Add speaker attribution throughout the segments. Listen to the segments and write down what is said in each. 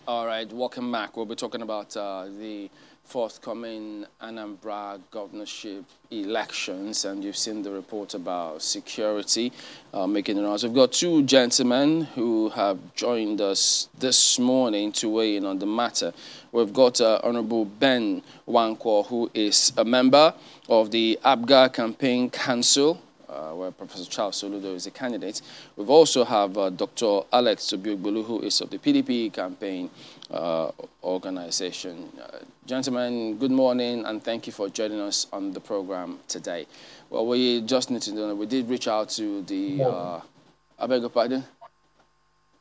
Speaker 1: All right, welcome back. We'll be talking about the forthcoming Anambra governorship elections, and you've seen the report about security making the rounds. We've got two gentlemen who have joined us this morning to weigh in on the matter. We've got Honorable Ben Wankwo, who is a member of the ABGA Campaign Council, where Professor Charles Soludo is a candidate. We've also have Dr. Alex Obiugbolu, who is of the PDP campaign organization. Gentlemen, good morning, and thank you for joining us on the program today. Well, we just need to know, we did reach out to the, I beg your pardon?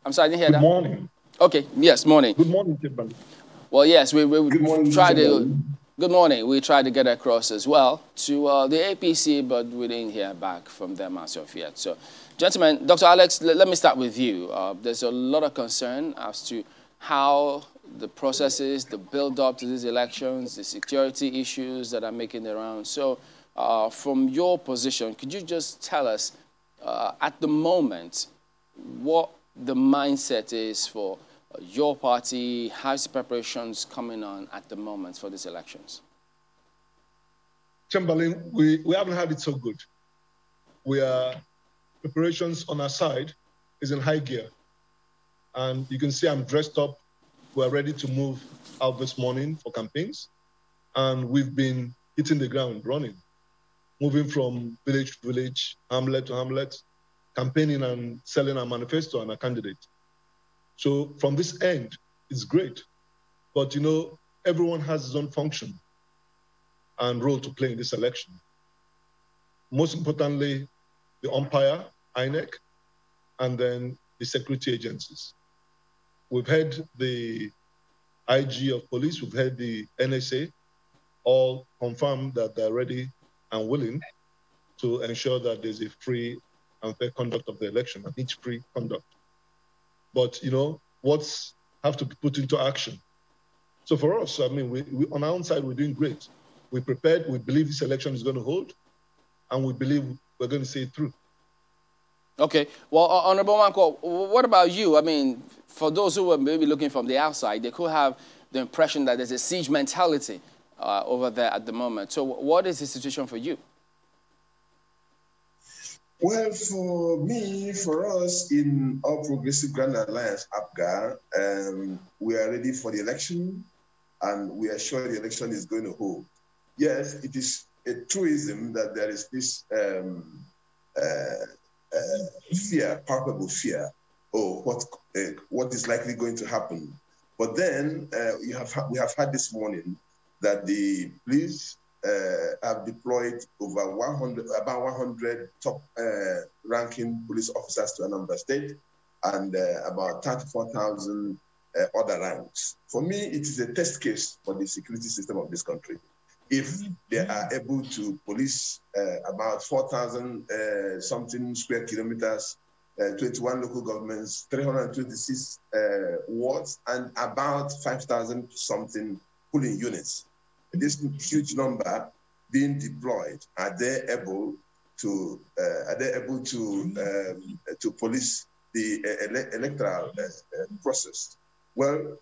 Speaker 1: I'm sorry, I didn't hear that.
Speaker 2: Good morning.
Speaker 1: Okay, yes, morning.
Speaker 2: Good morning, Timberlake.
Speaker 1: Well, yes, we
Speaker 2: Good morning,
Speaker 1: tried to... Good morning. We tried to get across as well to the APC, but we didn't hear back from them as of yet. So, gentlemen, Dr. Alex, let me start with you. There's a lot of concern as to how the processes, the build-up to these elections, the security issues that are making the rounds. So, from your position, could you just tell us, at the moment, what the mindset is for your party? How's the preparations coming on at the moment for these elections?
Speaker 2: Chamberlain, we haven't had it so good. Preparations on our side is in high gear. And you can see I'm dressed up. We're ready to move out this morning for campaigns. And we've been hitting the ground running, moving from village to village, hamlet to hamlet, campaigning and selling our manifesto and our candidate. So from this end, it's great. But, you know, everyone has his own function and role to play in this election. Most importantly, the umpire, INEC, and then the security agencies. We've had the IG of police, we've had the NSA, all confirm that they're ready and willing to ensure that there's a free and fair conduct of the election, and each free conduct. But, you know, what's have to be put into action. So for us, I mean, we on our own side, we're doing great. We're prepared. We believe this election is going to hold, and we believe we're going to see it through.
Speaker 1: Okay. Well, Honorable Wankwo, what about you? I mean, for those who are maybe looking from the outside, they could have the impression that there's a siege mentality over there at the moment. So what is the situation for you?
Speaker 3: Well, for me, for us in All Progressive Grand Alliance, APGA, we are ready for the election, and we are sure the election is going to hold. Yes, it is a truism that there is this fear, palpable fear, or what is likely going to happen. But then we have had this morning that the police have deployed about 100 top ranking police officers to Anambra State, and about 34,000 other ranks. For me, it is a test case for the security system of this country. If they are able to police about 4,000 something square kilometers, 21 local governments, 326 wards, and about 5,000 something polling units, this huge number being deployed, are they able to police the electoral process? Well,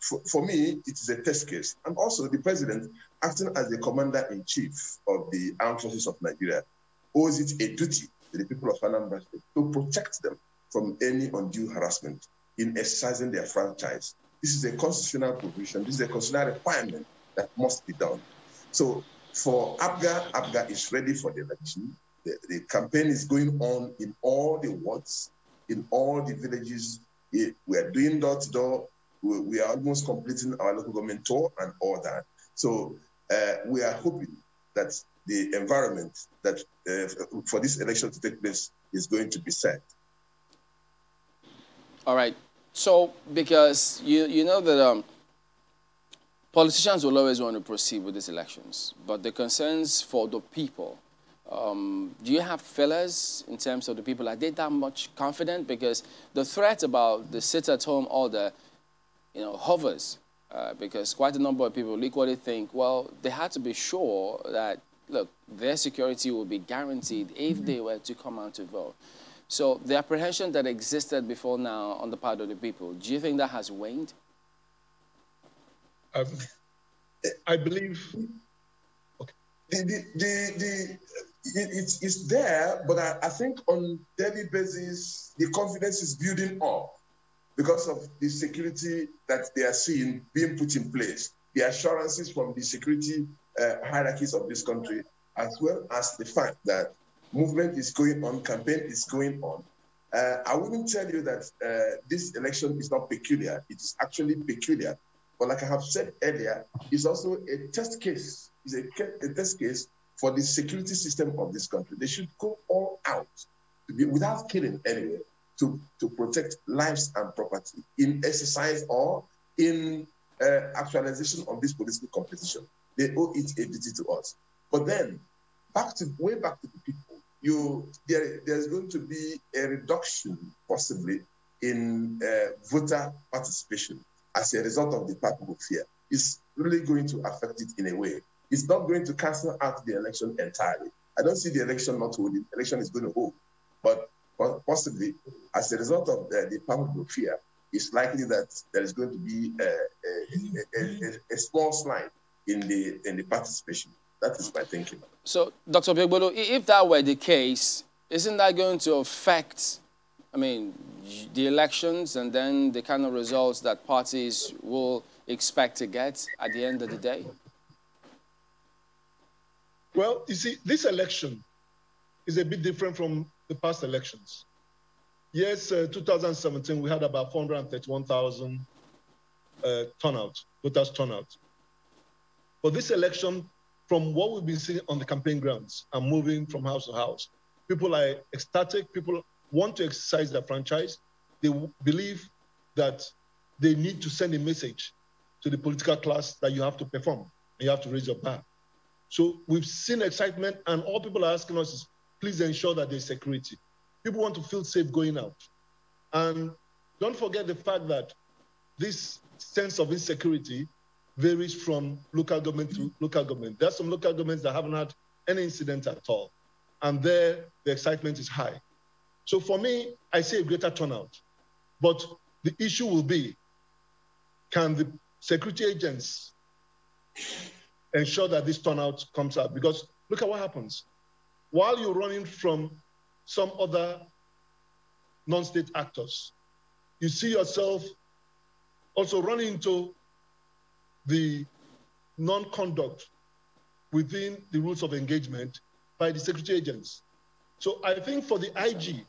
Speaker 3: for me, it is a test case. And also the president, acting as the commander-in-chief of the armed forces of Nigeria, owes it a duty to the people of Anambra State to protect them from any undue harassment in exercising their franchise. This is a constitutional provision. This is a constitutional requirement that must be done. So for APGA is ready for the election. The campaign is going on in all the wards, in all the villages. We are doing door-to-door. We are almost completing our local government tour and all that. So we are hoping that the environment that for this election to take place is going to be set.
Speaker 1: All right. So because you know that politicians will always want to proceed with these elections, but the concerns for the people, do you have fillers in terms of the people? Are they that much confident? Because the threat about the sit-at-home order, you know, hovers, because quite a number of people equally think, well, they had to be sure that, look, their security will be guaranteed if they were to come out to vote. So the apprehension that existed before now on the part of the people, do you think that has waned?
Speaker 2: I believe.
Speaker 3: Okay. It's there, but I think on daily basis, the confidence is building up because of the security that they are seeing being put in place, the assurances from the security hierarchies of this country, as well as the fact that movement is going on, campaign is going on. I wouldn't tell you that this election is not peculiar. It is actually peculiar. But like I have said earlier, it's also a test case. It's a test case for the security system of this country. They should go all out to be, without killing anyone, to protect lives and property in exercise or in actualization of this political competition. They owe it a duty to us. But then, way back to the people, there's going to be a reduction, possibly, in voter participation as a result of the public fear. It's really going to affect it in a way. It's not going to cancel out the election entirely. I don't see the election not holding. The election is going to hold. But possibly, as a result of the public fear, it's likely that there is going to be a small slide in the participation. That is my thinking.
Speaker 1: So, Dr. Obiagbolu, if that were the case, isn't that going to affect, I mean, the elections and then the kind of results that parties will expect to get at the end of the day?
Speaker 2: Well, you see, this election is a bit different from the past elections. Yes, 2017, we had about 431,000 voters turnout. For this election, from what we've been seeing on the campaign grounds and moving from house to house, people are ecstatic, people want to exercise their franchise. They believe that they need to send a message to the political class that you have to perform and you have to raise your bar. So we've seen excitement, and all people are asking us is, please ensure that there's security. People want to feel safe going out. And don't forget the fact that this sense of insecurity varies from local government to local government. There are some local governments that haven't had any incident at all. And there, the excitement is high. So for me, I see a greater turnout. But the issue will be, can the security agents ensure that this turnout comes out? Because look at what happens. While you're running from some other non-state actors, you see yourself also running into the non-conduct within the rules of engagement by the security agents. So I think for the IG,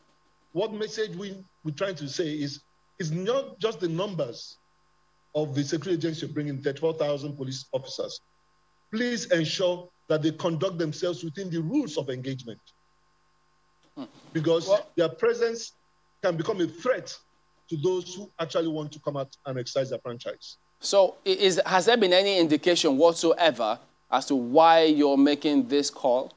Speaker 2: what message we're trying to say is not just the numbers of the security agents you're bringing, 34,000 police officers. Please ensure that they conduct themselves within the rules of engagement. Because their presence can become a threat to those who actually want to come out and exercise their franchise.
Speaker 1: So has there been any indication whatsoever as to why you're making this call?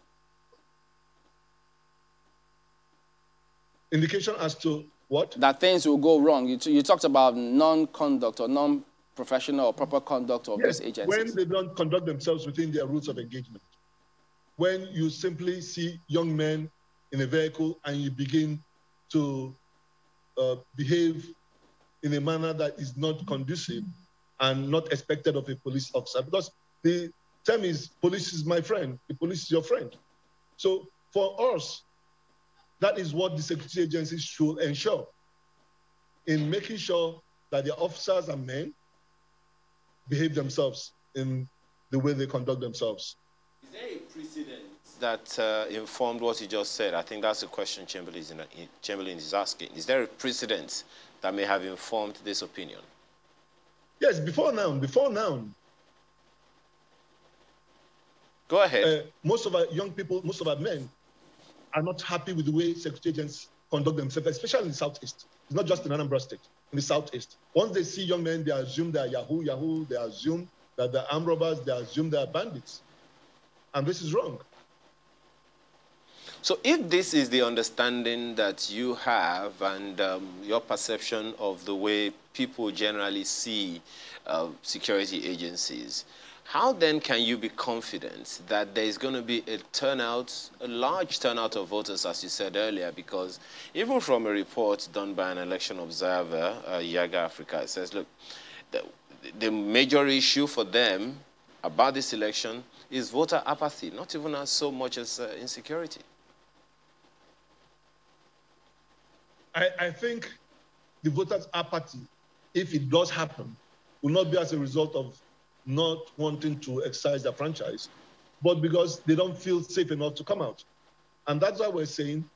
Speaker 2: Indication as to what?
Speaker 1: That things will go wrong. You talked about non-conduct or non-professional or proper conduct of these agencies.
Speaker 2: When they don't conduct themselves within their rules of engagement. When you simply see young men in a vehicle and you begin to behave in a manner that is not conducive and not expected of a police officer. Because the term is, police is my friend, the police is your friend. So for us, that is what the security agencies should ensure in making sure that their officers and men behave themselves in the way they conduct themselves.
Speaker 4: Is there a precedent that informed what you just said? I think that's the question Chamberlain is asking. Is there a precedent that may have informed this opinion?
Speaker 2: Yes, before now.
Speaker 4: Go ahead.
Speaker 2: Most of our young people, most of our men are not happy with the way security agents conduct themselves, especially in the Southeast. It's not just in Anambra State, in the Southeast. Once they see young men, they assume they are Yahoo, they assume that they're armed robbers, they assume they are bandits. And this is wrong.
Speaker 4: So if this is the understanding that you have and your perception of the way people generally see security agencies, how then can you be confident that there is going to be a large turnout of voters, as you said earlier? Because even from a report done by an election observer, Yaga Africa, it says, look, the major issue for them about this election is voter apathy, not even as so much as insecurity.
Speaker 2: I think the voters' apathy, if it does happen, will not be as a result of not wanting to exercise their franchise, but because they don't feel safe enough to come out. And that's why we're saying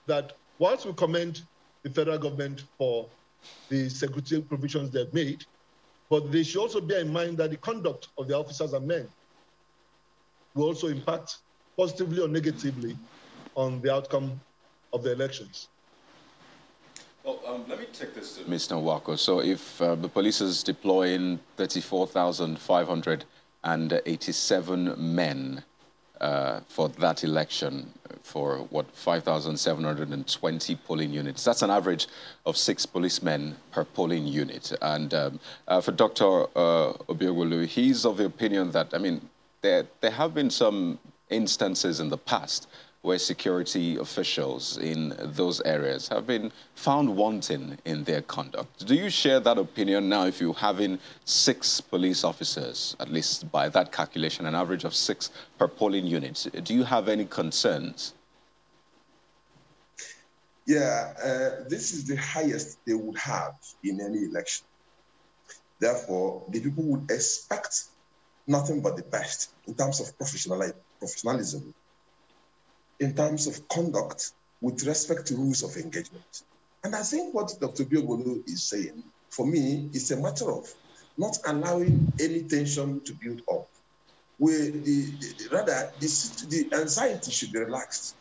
Speaker 2: that whilst we commend the federal government for the security provisions they've made, but they should also bear in mind that the conduct of the officers and men will also impact positively or negatively on the outcome of the elections.
Speaker 5: Well, let me take this to Mr. Nwako. So if the police is deploying 34,587 men for that election, for what, 5,720 polling units. That's an average of 6 policemen per polling unit. And for Dr. Obiegwolu, he's of the opinion that, I mean, there have been some instances in the past where security officials in those areas have been found wanting in their conduct. Do you share that opinion now if you're having 6 police officers, at least by that calculation, an average of 6 per polling unit? Do you have any concerns?
Speaker 3: Yeah, this is the highest they would have in any election. Therefore, the people would expect nothing but the best in terms of professionalism, in terms of conduct with respect to rules of engagement. And I think what Dr. Obiegwolu is saying, for me, is a matter of not allowing any tension to build up. Rather, the anxiety should be relaxed.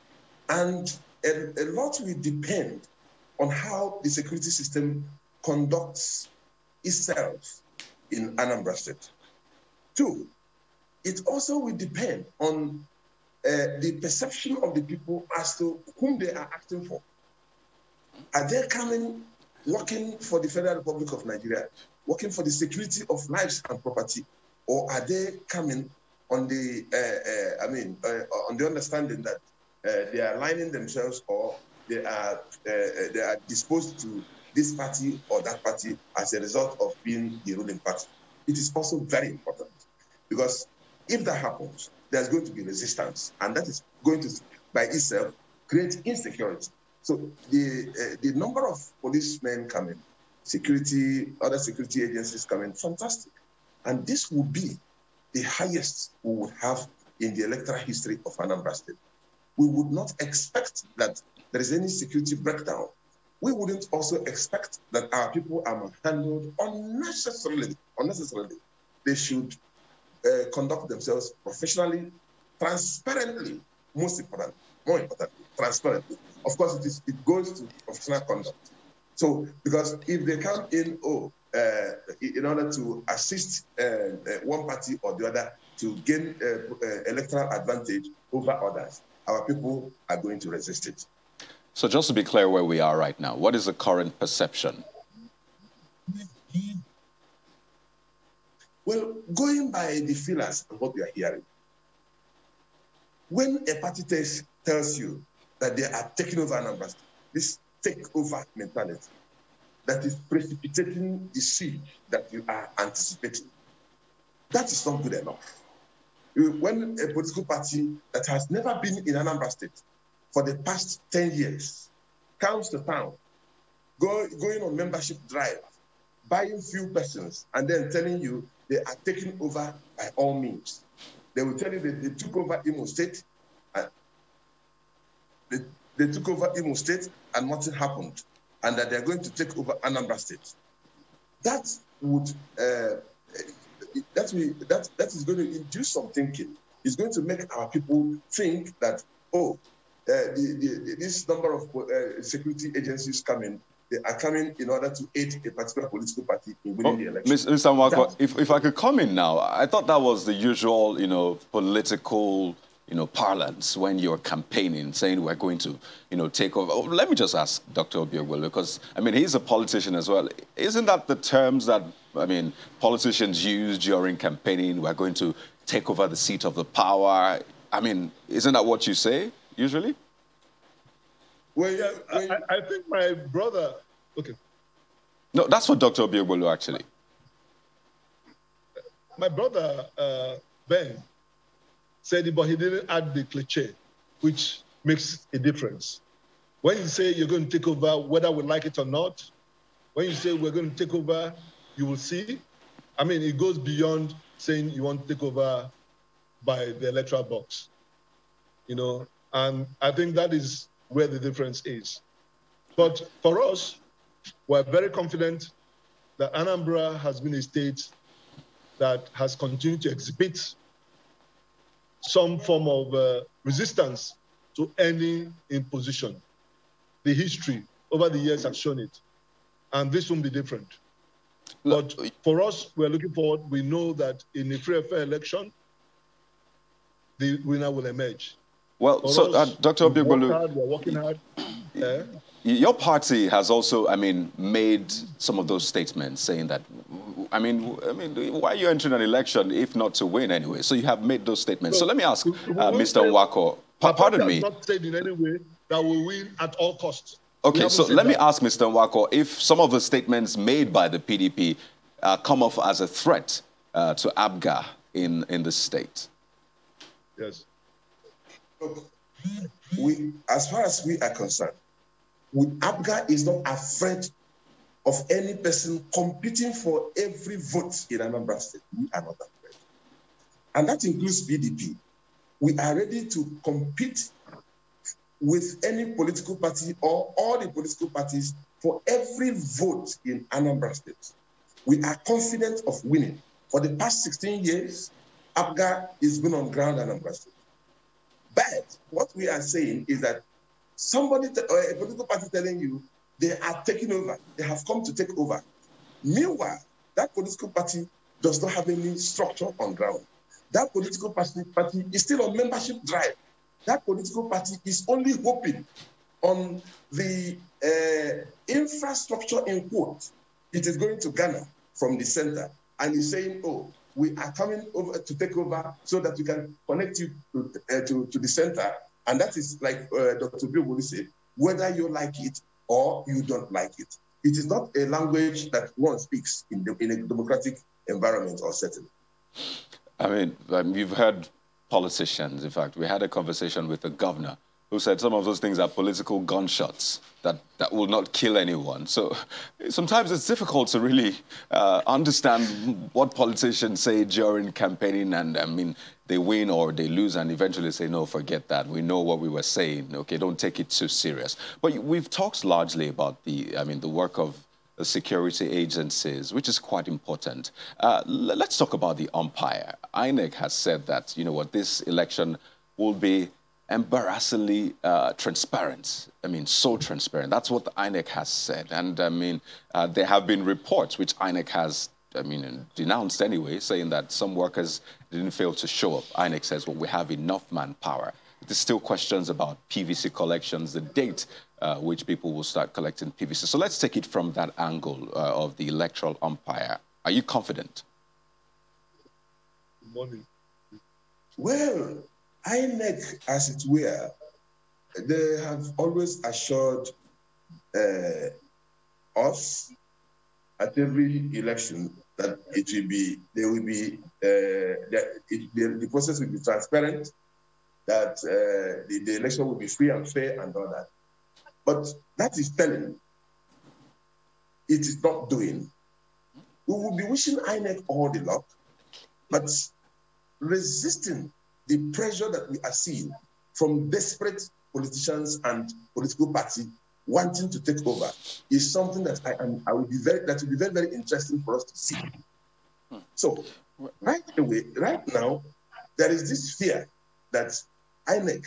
Speaker 3: And a lot will depend on how the security system conducts itself in Anambra State. 2, it also will depend on the perception of the people as to whom they are acting for. Are they coming, working for the Federal Republic of Nigeria, working for the security of lives and property, or are they coming on the, on the understanding that they are aligning themselves, or they are disposed to this party or that party as a result of being the ruling party? It is also very important, because if that happens, there's going to be resistance, and that is going to, by itself, create insecurity. So the number of policemen coming, other security agencies coming, fantastic. And this would be the highest we would have in the electoral history of Anambra State. We would not expect that there is any security breakdown. We wouldn't also expect that our people are handled unnecessarily. They should conduct themselves professionally, transparently, more importantly, transparently. Of course, it goes to professional conduct. So, because if they come in, in order to assist one party or the other to gain electoral advantage over others, our people are going to resist it.
Speaker 5: So just to be clear where we are right now, what is the current perception?
Speaker 3: Well, going by the feelers and what we are hearing, when a party tells you that they are taking over Anambra State, this takeover mentality that is precipitating the siege that you are anticipating, that is not good enough. When a political party that has never been in Anambra State for the past 10 years comes to town, going on membership drive, buying few persons, and then telling you they are taking over by all means. They will tell you that they took over Imo State, and they took over Imo State and nothing happened, and that they're going to take over Anambra State. That would that is going to induce some thinking. It's going to make our people think that, this number of security agencies coming, they are coming in order to aid a particular political party in winning the election.
Speaker 5: Mr. Nwako, if I could come in now, I thought that was the usual, political, parlance when you're campaigning, saying we're going to, take over. Let me just ask Dr. Obiegwolu, because, he's a politician as well. Isn't that the terms that, politicians use during campaigning? We're going to take over the seat of the power. Isn't that what you say, usually?
Speaker 2: Well, yeah, I think my brother, okay.
Speaker 5: No, that's for Dr. Obiegwolu, actually.
Speaker 2: my brother, Ben, said it, but he didn't add the cliche, which makes a difference. When you say you're going to take over, whether we like it or not, when you say we're going to take over, you will see. I mean, it goes beyond saying you want to take over by the electoral box, you know, and I think that is where the difference is. But for us, we're very confident that Anambra has been a state that has continued to exhibit some form of resistance to any imposition. The history over the years has shown it, and this won't be different. But for us, we're looking forward. We know that in a free and fair election, the winner will emerge.
Speaker 5: Well, so Dr. Obigbolu,
Speaker 2: we're working hard.
Speaker 5: Your party has also, I mean, made some of those statements saying that, I mean, why are you entering an election if not to win anyway? So you have made those statements. So let me ask Mr. Nwako, pardon me.
Speaker 2: Not said in any way that we win at all costs.
Speaker 5: Okay, so let me ask Mr. Nwako, if some of the statements made by the PDP come off as a threat to ABGA in the state.
Speaker 2: Yes.
Speaker 3: Look, as far as we are concerned, ABGA is not afraid of any person competing for every vote in Anambra State. We are not afraid. And that includes PDP. We are ready to compete with any political party or all the political parties for every vote in Anambra State. We are confident of winning. For the past 16 years, ABGA has been on ground in Anambra State. But what we are saying is that somebody or a political party telling you they are taking over, they have come to take over. Meanwhile, that political party does not have any structure on ground. That political party is still on membership drive. That political party is only hoping on the infrastructure in quote it is going to garner from the center, and is saying, oh, we are coming over to take over so that we can connect you to the center. And that is like Dr. Bill would say, whether you like it or you don't like it. It is not a language that one speaks in a democratic environment or setting.
Speaker 5: I mean, you've heard politicians. In fact, we had a conversation with the governor who said some of those things are political gunshots that will not kill anyone. So sometimes it's difficult to really understand what politicians say during campaigning, and I mean, they win or they lose and eventually say, no, forget that. We know what we were saying. Okay, don't take it too serious. But we've talked largely about the work of the security agencies, which is quite important. Let's talk about the umpire. INEC has said that, you know what, this election will be embarrassingly transparent. I mean, so transparent. That's what the INEC has said. And I mean, there have been reports which INEC has, denounced anyway, saying that some workers didn't fail to show up. INEC says, well, we have enough manpower. There's still questions about PVC collections, the date which people will start collecting PVC. So let's take it from that angle of the electoral umpire. Are you confident?
Speaker 2: Good morning.
Speaker 3: Well, INEC, as it were, they have always assured us at every election that it will be, the process will be transparent, that the election will be free and fair and all that. But that is telling. It is not doing. We will be wishing INEC all the luck, but resisting the pressure that we are seeing from desperate politicians and political parties wanting to take over is something that will be very, very interesting for us to see. So, right now, there is this fear that INEC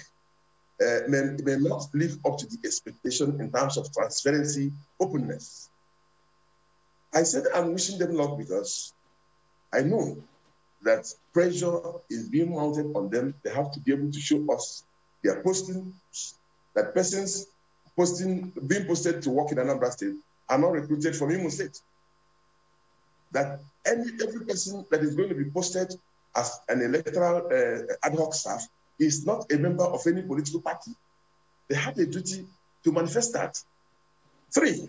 Speaker 3: may not live up to the expectation in terms of transparency, openness. I said I'm wishing them luck because I know that pressure is being mounted on them. They have to be able to show us their posting, that persons being posted to work in Anambra State are not recruited from Imo State. That every person that is going to be posted as an electoral ad hoc staff is not a member of any political party. They have a duty to manifest that. 3,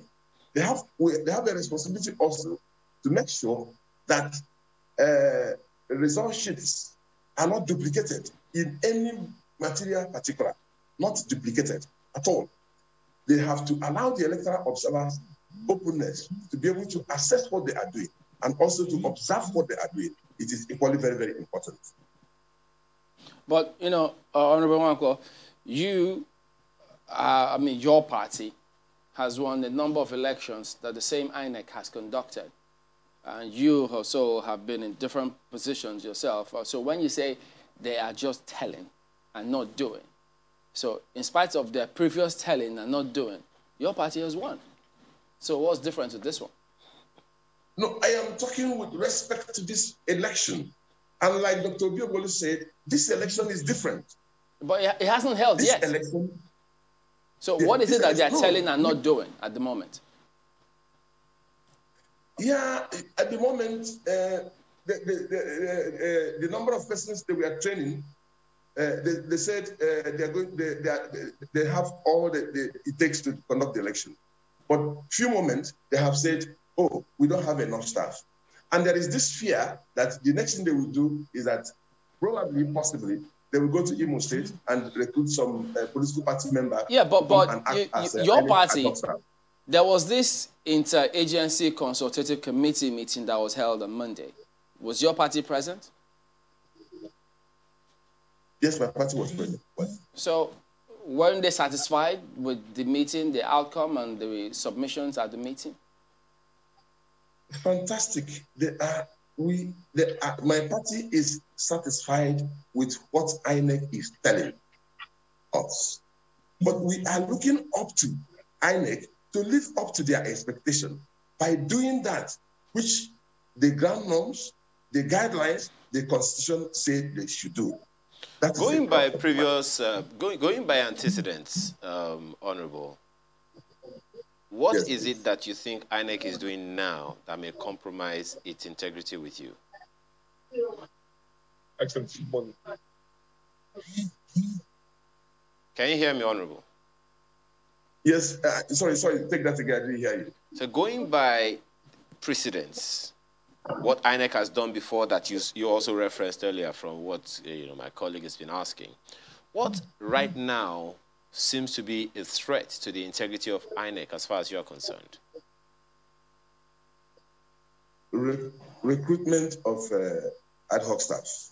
Speaker 3: they have a responsibility also to make sure that result sheets are not duplicated in any material particular, not duplicated at all. They have to allow the electoral observers openness to be able to assess what they are doing and also to observe what they are doing. It is equally very, very important.
Speaker 1: But, you know, Honorable Nwankwo, you, I mean, your party has won a number of elections that the same INEC has conducted. And you also have been in different positions yourself. So when you say they are just telling and not doing, so in spite of their previous telling and not doing, your party has won. So what's different with this one?
Speaker 3: No, I am talking with respect to this election. And like Dr. Biobolu said, this election is different.
Speaker 1: But it hasn't held
Speaker 3: this
Speaker 1: yet.
Speaker 3: Election,
Speaker 1: so what is it that they are telling and not doing at the moment?
Speaker 3: Yeah, at the moment, the number of persons they were training, they said they have all it takes to conduct the election. But few moments, they have said, oh, we don't have enough staff. And there is this fear that the next thing they will do is that probably, possibly, they will go to Imo State and recruit some political party member.
Speaker 1: Yeah, but your party, there was this interagency consultative committee meeting that was held on Monday. Was your party present?
Speaker 3: Yes, my party was present.
Speaker 1: So weren't they satisfied with the meeting, the outcome, and the submissions at the meeting?
Speaker 3: Fantastic. My party is satisfied with what INEC is telling us. But we are looking up to INEC to live up to their expectation by doing that, which the ground norms, the guidelines, the Constitution say they should do.
Speaker 4: Going by previous, going by antecedents, Honorable, what is it that you think INEC is doing now that may compromise its integrity with you?
Speaker 2: Excellent.
Speaker 4: Can you hear me, Honorable?
Speaker 3: Yes. Sorry. Take that again. I didn't hear you.
Speaker 4: So going by precedents, what INEC has done before that you also referenced earlier from what my colleague has been asking, what right now seems to be a threat to the integrity of INEC as far as you are concerned?
Speaker 3: Recruitment of ad hoc staff.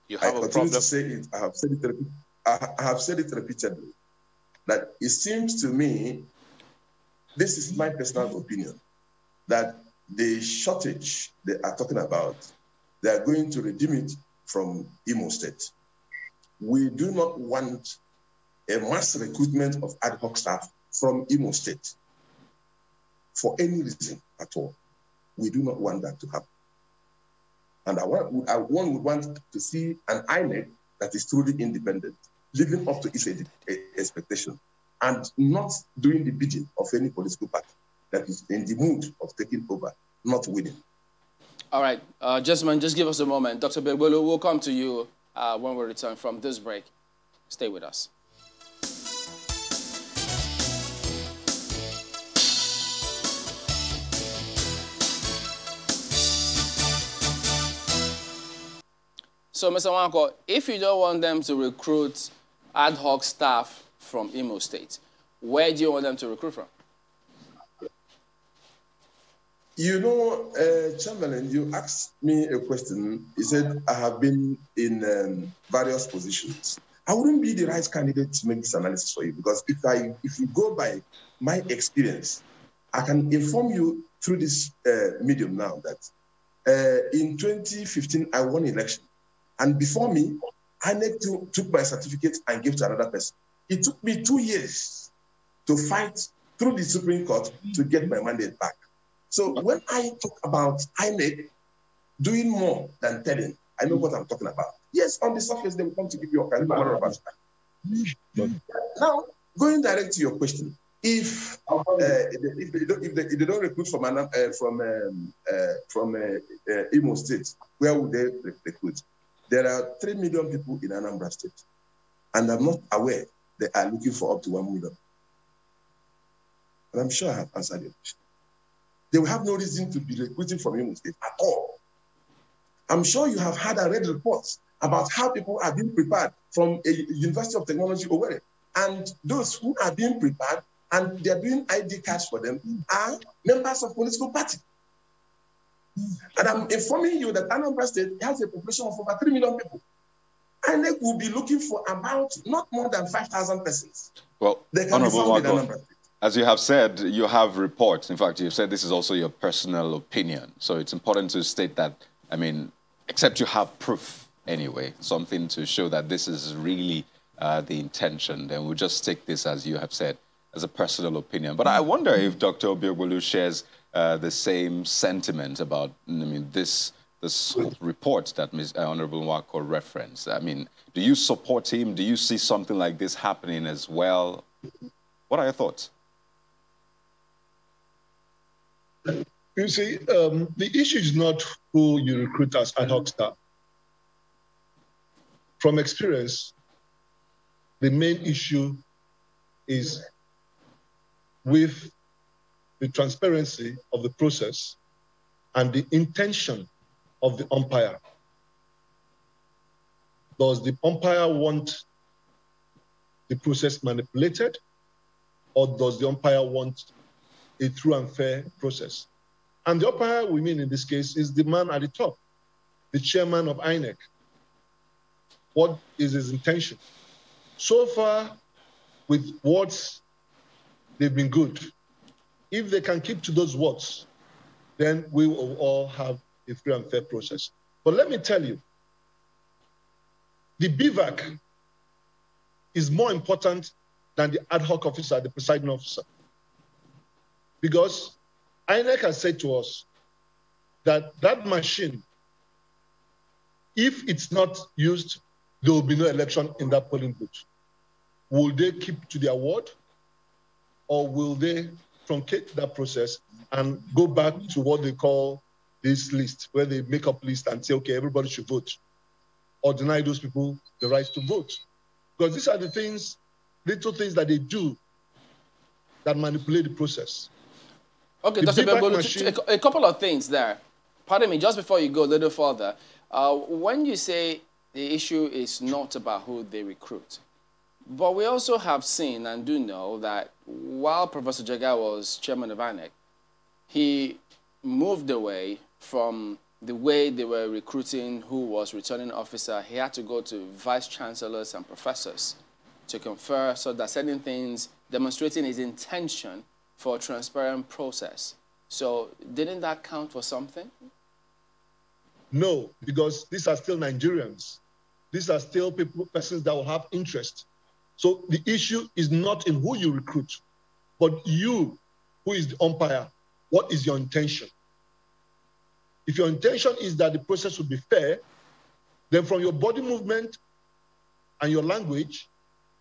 Speaker 4: You have a problem.
Speaker 3: To say it. I have said it repeatedly. That it seems to me, this is my personal opinion, that the shortage they are talking about, they are going to redeem it from Imo State. We do not want a mass recruitment of ad hoc staff from Imo State for any reason at all. We do not want that to happen. And one would want to see an INEC that is truly independent, living up to its expectation, and not doing the bidding of any political party that is in the mood of taking over, not winning.
Speaker 1: All right, gentlemen, just give us a moment. Dr. Begbolo, we'll come to you when we return from this break. Stay with us. So, Mr. Nwankwo, if you don't want them to recruit ad hoc staff from Imo State, where do you want them to recruit from?
Speaker 3: You know, Chamberlain, you asked me a question. You said, I have been in various positions. I wouldn't be the right candidate to make this analysis for you, because if you go by my experience, I can inform you through this medium now that in 2015, I won election. And before me, INEC took my certificate and gave to another person. It took me 2 years to fight through the Supreme Court to get my mandate back. So when I talk about INEC doing more than telling, I know what I'm talking about. Yes, on the surface, they will come to give you a kind of answer. Now, going direct to your question, if they don't recruit from Imo State, where would they recruit? There are 3 million people in Anambra State, and I'm not aware they are looking for up to 1 million. And I'm sure I have answered your question. they will have no reason to be recruiting from Imo State at all. I'm sure you have had and read reports about how people are being prepared from a University of Technology Owerri. And those who are being prepared and they're doing ID cards for them are members of political party. And I'm informing you that Anambra State has a population of over 3 million people. And they will be looking for about not more than 5,000 persons.
Speaker 5: Well,
Speaker 3: they can be found in Anambra State.
Speaker 5: As you have said, you have reports. In fact, you've said this is also your personal opinion. So it's important to state that, I mean, except you have proof anyway, something to show that this is really the intention, then we'll just take this, as you have said, as a personal opinion. But I wonder if Dr. Obiogwolu shares the same sentiment about, I mean, this report that Ms. Honorable Nwako referenced. I mean, do you support him? Do you see something like this happening as well? What are your thoughts?
Speaker 2: You see, the issue is not who you recruit as ad hoc staff. From experience, the main issue is with the transparency of the process and the intention of the umpire. Does the umpire want the process manipulated, or does the umpire want a true and fair process? And the umpire, we mean in this case, is the man at the top, the chairman of INEC. What is his intention? So far, with words, they've been good. If they can keep to those words, then we will all have a free and fair process. But let me tell you, the BVAC is more important than the ad hoc officer, the presiding officer. Because INEC has said to us that that machine, if it's not used, there will be no election in that polling booth. Will they keep to their word, or will they truncate that process and go back to what they call this list, where they make up list and say, okay, everybody should vote, or deny those people the right to vote? Because these are the things, little things that they do that manipulate the process.
Speaker 1: Okay, Dr. Bembolu, a couple of things there. Pardon me, just before you go a little further, when you say the issue is not about who they recruit, but we also have seen and do know that while Professor Jega was chairman of INEC, he moved away from the way they were recruiting who was returning officer. He had to go to vice chancellors and professors to confer, so that certain things demonstrating his intention for a transparent process. So didn't that count for something?
Speaker 2: No, because these are still Nigerians. These are still persons that will have interest. So the issue is not in who you recruit, but you, who is the umpire, what is your intention? If your intention is that the process will be fair, then from your body movement and your language,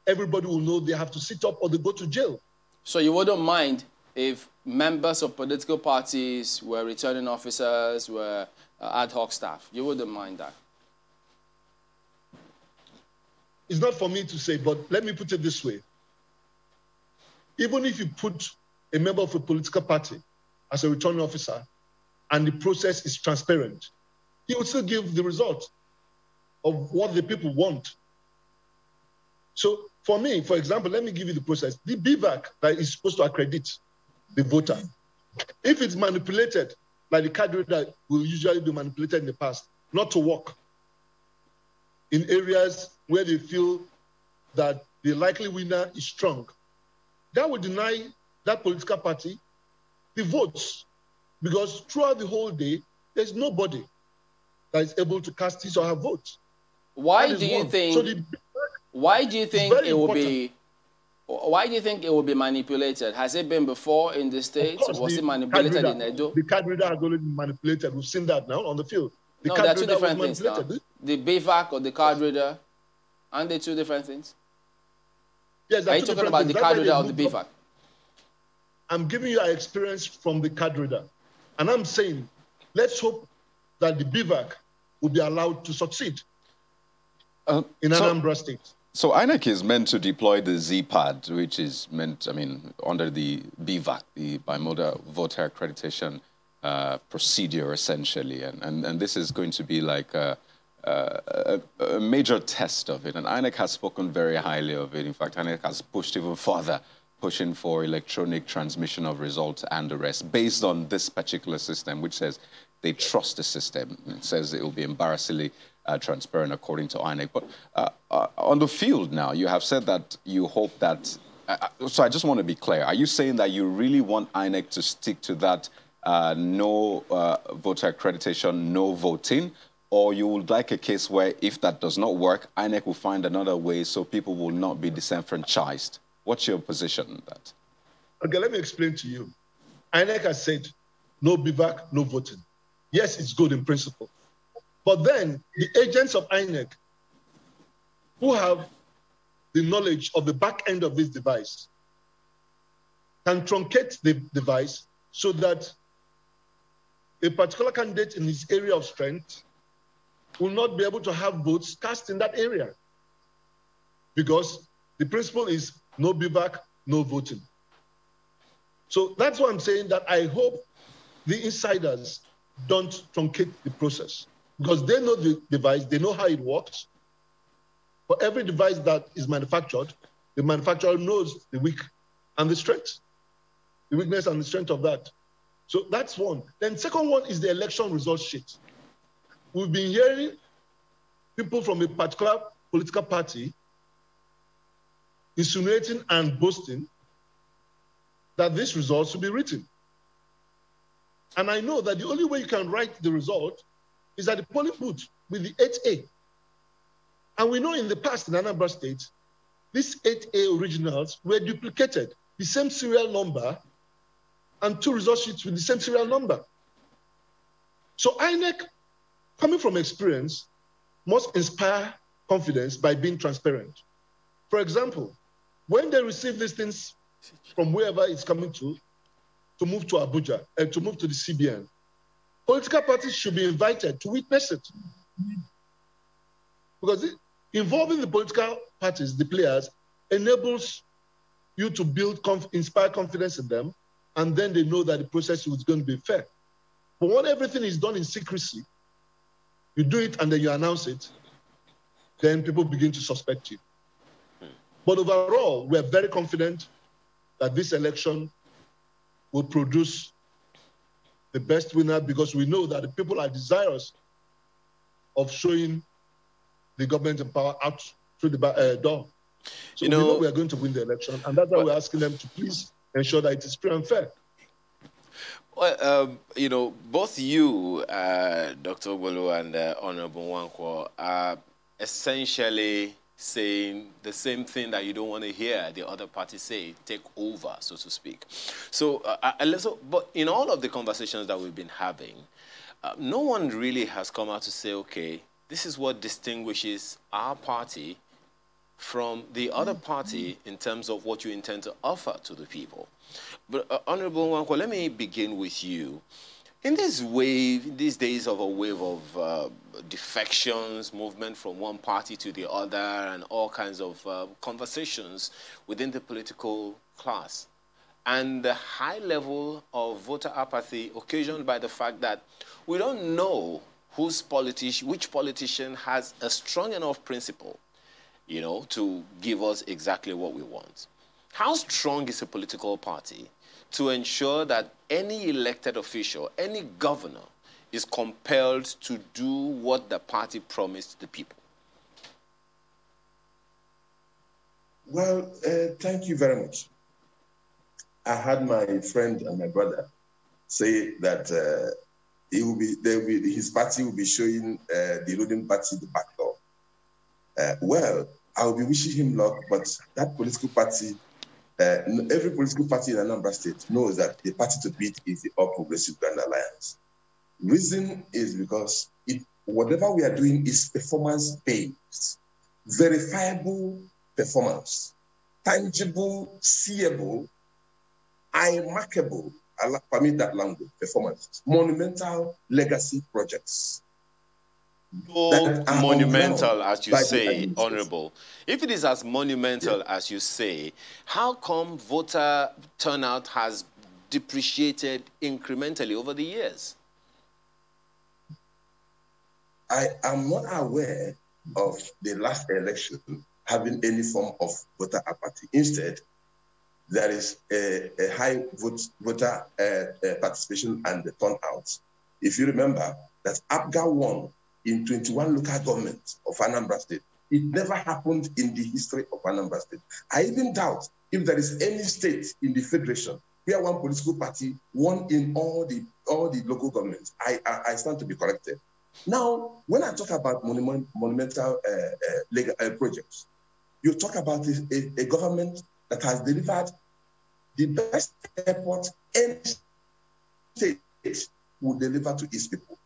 Speaker 2: everybody will know they have to sit up or they go to jail.
Speaker 1: So you wouldn't mind if members of political parties were returning officers, were ad hoc staff? You wouldn't mind that?
Speaker 2: It's not for me to say, but let me put it this way. Even if you put a member of a political party as a returning officer and the process is transparent, he will still give the result of what the people want. So for me, for example, let me give you the process. The BVAC that is supposed to accredit the voter, if it's manipulated, like the card reader will usually be manipulated in the past, not to work in areas where they feel that the likely winner is strong, that would deny that political party the votes, because throughout the whole day, there's nobody that is able to cast his or her vote.
Speaker 1: Why do you think?
Speaker 2: So
Speaker 1: why do you think it will be? Why do you think it will be manipulated? Has it been before in the States? Was it manipulated in Edo?
Speaker 2: The card reader has already been manipulated. We've seen that now on the field.
Speaker 1: No, there are two different things now. The BVAC or the card reader, aren't they two different things?
Speaker 2: Yes,
Speaker 1: are you talking about the card reader or the BVAC?
Speaker 2: I'm giving you an experience from the card reader. And I'm saying, let's hope that the BVAC will be allowed to succeed in Anambra State.
Speaker 5: So INEC is meant to deploy the ZPAD, which is meant, I mean, under the BVAC, the Bimodal Voter Accreditation procedure, essentially. And this is going to be like a major test of it. And INEC has spoken very highly of it. In fact, INEC has pushed even further, pushing for electronic transmission of results and the rest, based on this particular system, which says they trust the system. It says it will be embarrassingly transparent according to INEC. But on the field now, you have said that you hope that, so I just want to be clear. Are you saying that you really want INEC to stick to that no voter accreditation, no voting, or you would like a case where if that does not work, INEC will find another way so people will not be disenfranchised? What's your position on that?
Speaker 2: Okay, let me explain to you. INEC has said no BVAC, no voting. Yes, it's good in principle. But then the agents of INEC who have the knowledge of the back end of this device can truncate the device so that a particular candidate in his area of strength will not be able to have votes cast in that area. Because the principle is no BVAC, no voting. So that's why I'm saying that I hope the insiders don't truncate the process, because they know the device, they know how it works. For every device that is manufactured, the manufacturer knows the weak and the strength, the weakness and the strength of that. So that's one. Then second one is the election result sheet. We've been hearing people from a particular political party insinuating and boasting that these results will be written. And I know that the only way you can write the result is at the polling booth with the 8A. And we know in the past in Anambra State, these 8A originals were duplicated, the same serial number, and two result sheets with the same serial number. So INEC, coming from experience, must inspire confidence by being transparent. For example, when they receive these things from wherever it's coming to move to Abuja, and to move to the CBN, political parties should be invited to witness it. Because involving the political parties, the players, enables you to build, inspire confidence in them, and then they know that the process is going to be fair. But when everything is done in secrecy, you do it and then you announce it, then people begin to suspect you. But overall, we are very confident that this election will produce the best winner, because we know that the people are desirous of showing the government in power out through the door. So we know we are going to win the election, and that's why we're asking them to please ensure that it is fair and fair.
Speaker 4: Well, both you, Dr. Ogbolu and Honorable Nwankwo, are essentially saying the same thing that you don't want to hear the other party say, take over, so to speak. So, but in all of the conversations that we've been having, no one really has come out to say, okay, this is what distinguishes our party from the other party in terms of what you intend to offer to the people. But Honorable Nwankwo, let me begin with you. In this wave, these days of a wave of defections, movement from one party to the other, and all kinds of conversations within the political class, and the high level of voter apathy occasioned by the fact that we don't know which politician has a strong enough principle, to give us exactly what we want. How strong is a political party to ensure that any elected official, any governor, is compelled to do what the party promised the people?
Speaker 3: Well, thank you very much. I had my friend and my brother say that his party will be showing the ruling party the back door. Well, I will be wishing him luck, but that political party, every political party in Anambra State knows that the party to beat is the All Progressive Grand Alliance. Reason is because whatever we are doing is performance-based, verifiable performance, tangible, seeable, eye-markable, permit that language, performance, monumental legacy projects.
Speaker 4: so
Speaker 3: that are on
Speaker 4: monumental,
Speaker 3: ground
Speaker 4: as you
Speaker 3: by the
Speaker 4: say,
Speaker 3: administration.
Speaker 4: Honorable, if it is as monumental as you say, how come voter turnout has depreciated incrementally over the years?
Speaker 3: I am not aware of the last election having any form of voter apathy. Instead, there is a high voter participation and the turnout. If you remember that APGA won in 21 local governments of Anambra State. It never happened in the history of Anambra State. I even doubt if there is any state in the federation where one political party won in all the local governments. I stand to be corrected. Now, when I talk about monumental projects, you talk about a government that has delivered the best airport any state will deliver to its people.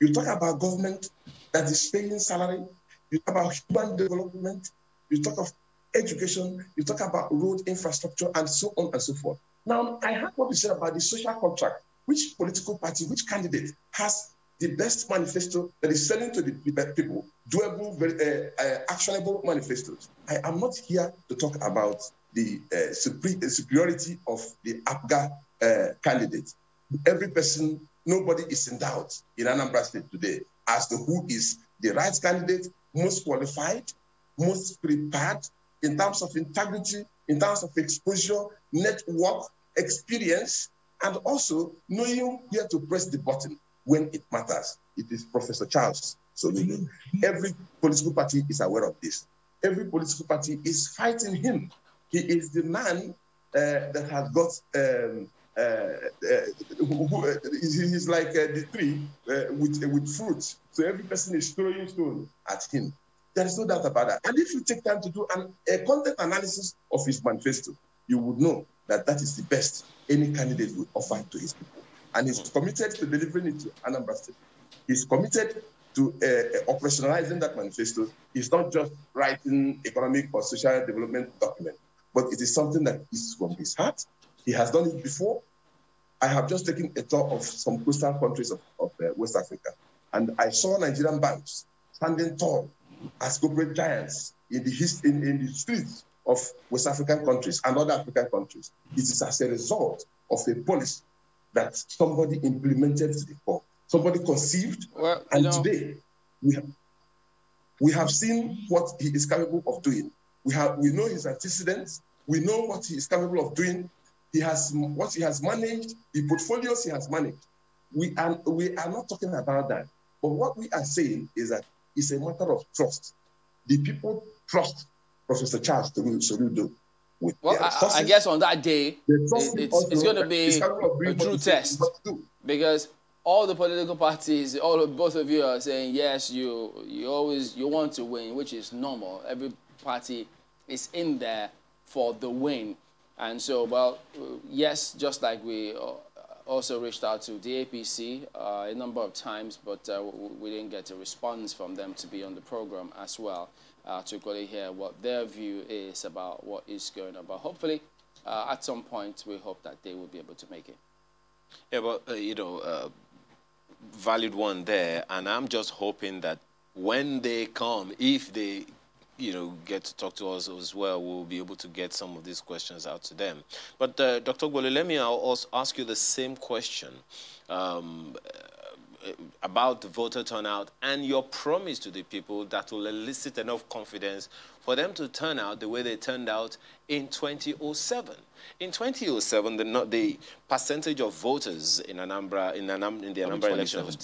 Speaker 3: You talk about government that is paying salary. You talk about human development. You talk of education. You talk about road infrastructure and so on and so forth. Now, I heard what you said about the social contract. Which political party, which candidate has the best manifesto that is selling to the people, doable, very actionable manifestos? I am not here to talk about the superiority of the APGA candidate. Every person, nobody is in doubt in Anambra State today as to who is the right candidate, most qualified, most prepared in terms of integrity, in terms of exposure, network, experience, and also knowing where to press the button when it matters. It is Professor Charles. So every political party is aware of this. Every political party is fighting him. He is the man that has got, he's like the tree with fruit. So every person is throwing stone at him. There is no doubt about that. And if you take time to do a content analysis of his manifesto, you would know that that is the best any candidate would offer to his people. And he's committed to delivering it to Anambra State. He's committed to operationalizing that manifesto. He's not just writing economic or social development document, but it is something that is from his heart. He has done it before. I have just taken a tour of some coastal countries of West Africa, and I saw Nigerian banks standing tall as corporate giants in the streets of West African countries and other African countries. It is as a result of a policy that somebody implemented to the core, somebody conceived, and today we have seen what he is capable of doing. We know his antecedents. We know what he is capable of doing. What he has managed, the portfolios he has managed. We are not talking about that. But what we are saying is that it's a matter of trust. The people trust Professor Charles Soludo.
Speaker 1: Well, I guess on that day, it's going to be a true test. Because all the political parties, both of you are saying, yes, you want to win, which is normal. Every party is in there for the win. And so, well, yes, just like we also reached out to the APC a number of times, but we didn't get a response from them to be on the program as well, to really hear what their view is about what is going on. But hopefully, at some point, we hope that they will be able to make it.
Speaker 4: Yeah, but, valid one there, and I'm just hoping that when they come, if they get to talk to us as well, we'll be able to get some of these questions out to them. But Dr. Gwole, let me also ask you the same question about the voter turnout and your promise to the people that will elicit enough confidence for them to turn out the way they turned out in 2007. In 2007, the percentage of voters in Anambra, in the Anambra election was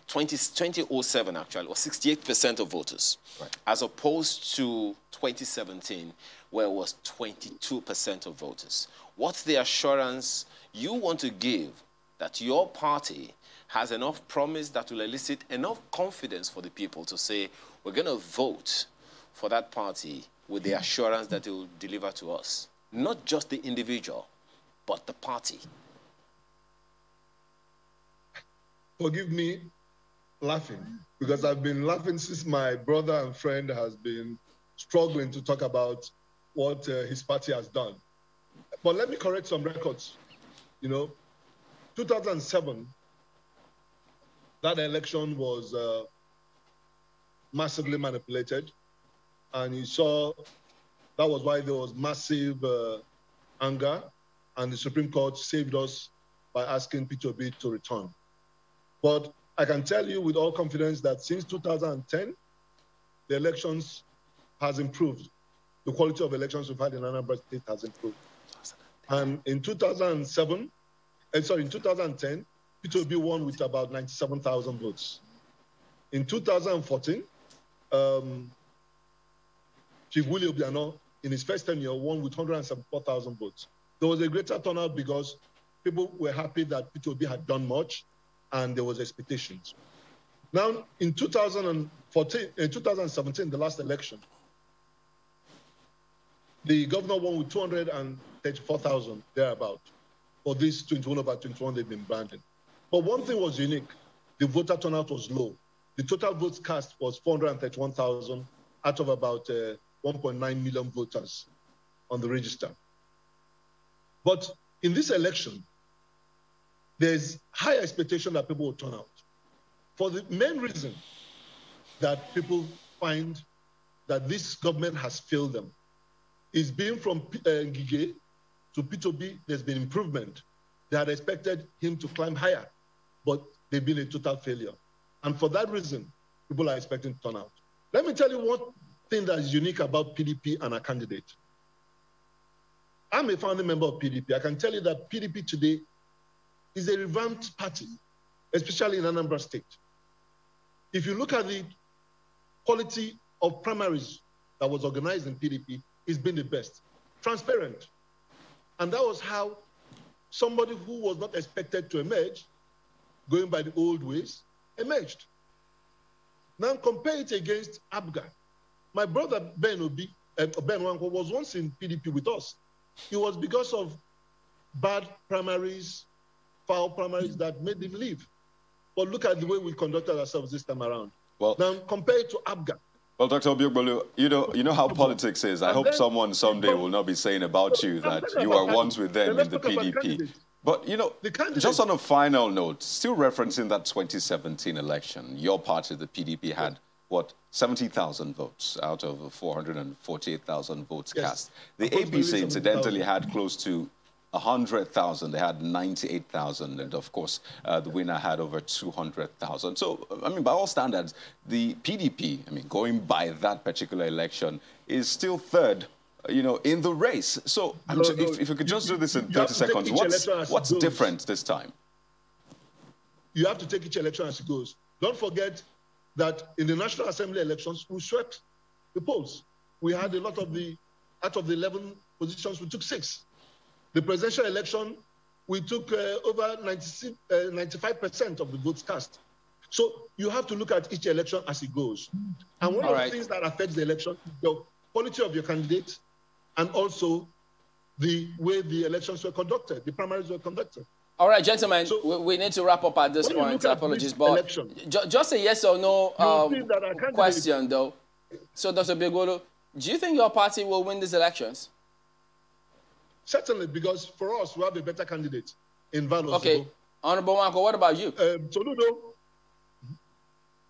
Speaker 4: 2007 actually, was 68% of voters, right, as opposed to 2017, where it was 22% of voters. What's the assurance you want to give that your party has enough promise that will elicit enough confidence for the people to say, we're going to vote for that party with the assurance that it will deliver to us? Not just the individual, but the party.
Speaker 2: Forgive me laughing, because I've been laughing since my brother and friend has been struggling to talk about what his party has done. But let me correct some records. 2007, that election was massively manipulated. And you saw that was why there was massive anger, and the Supreme Court saved us by asking P2B to return. But I can tell you with all confidence that since 2010, the elections has improved. The quality of elections we've had in Anambra State has improved. And in 2010, P2B won with about 97,000 votes. In 2014, Chief Willie Obiano, in his first tenure, won with 174,000 votes. There was a greater turnout because people were happy that P2B had done much, and there was expectations. Now, in 2017, the last election, the governor won with 234,000, thereabout, for this 21/21 they've been branding. But one thing was unique. The voter turnout was low. The total votes cast was 431,000 out of about 1.9 million voters on the register. But in this election, there's high expectation that people will turn out. For the main reason that people find that this government has failed them is being from Ngige to P2B, there's been improvement. They had expected him to climb higher, but they've been a total failure. And for that reason, people are expecting to turn out. Let me tell you one thing that is unique about PDP and our candidate. I'm a founding member of PDP. I can tell you that PDP today is a revamped party, especially in Anambra State. If you look at the quality of primaries that was organized in PDP, it's been the best, transparent. And that was how somebody who was not expected to emerge, going by the old ways, emerged. Now compare it against ABGA. My brother Ben Wanko was once in PDP with us. It was because of bad primaries, foul primaries that made him leave. But look at the way we conducted ourselves this time around. Well, now compare it to ABGA.
Speaker 5: Well, Dr. Obiogboolu, you know how politics is. I hope someone someday will not be saying about you that you are once with them in the PDP. But, you know, just on a final note, still referencing that 2017 election, your party, the PDP, had, what, 70,000 votes out of 448,000 votes cast. The APC, incidentally, had close to 100,000. They had 98,000. And, of course, the winner had over 200,000. So, I mean, by all standards, the PDP, I mean, going by that particular election, is still third, you know, in the race. So, if you could just do this in 30 seconds, what's different this time?
Speaker 2: You have to take each election as it goes. Don't forget that in the National Assembly elections, we swept the polls. We had a lot of out of the 11 positions, we took 6. The presidential election, we took over 95% of the votes cast. So you have to look at each election as it goes. And one of the things that affects the election is the quality of your candidate and also the way the elections were conducted, the primaries were conducted.
Speaker 1: All right, gentlemen, so, we need to wrap up at this point. Apologies, but just a yes or no question, though. So, Dr. Obiogboolu, do you think your party will win these elections?
Speaker 2: Certainly, because for us, we have a better candidate in Valos.
Speaker 1: Okay. Honorable Wanko, what about you?
Speaker 2: Soludo.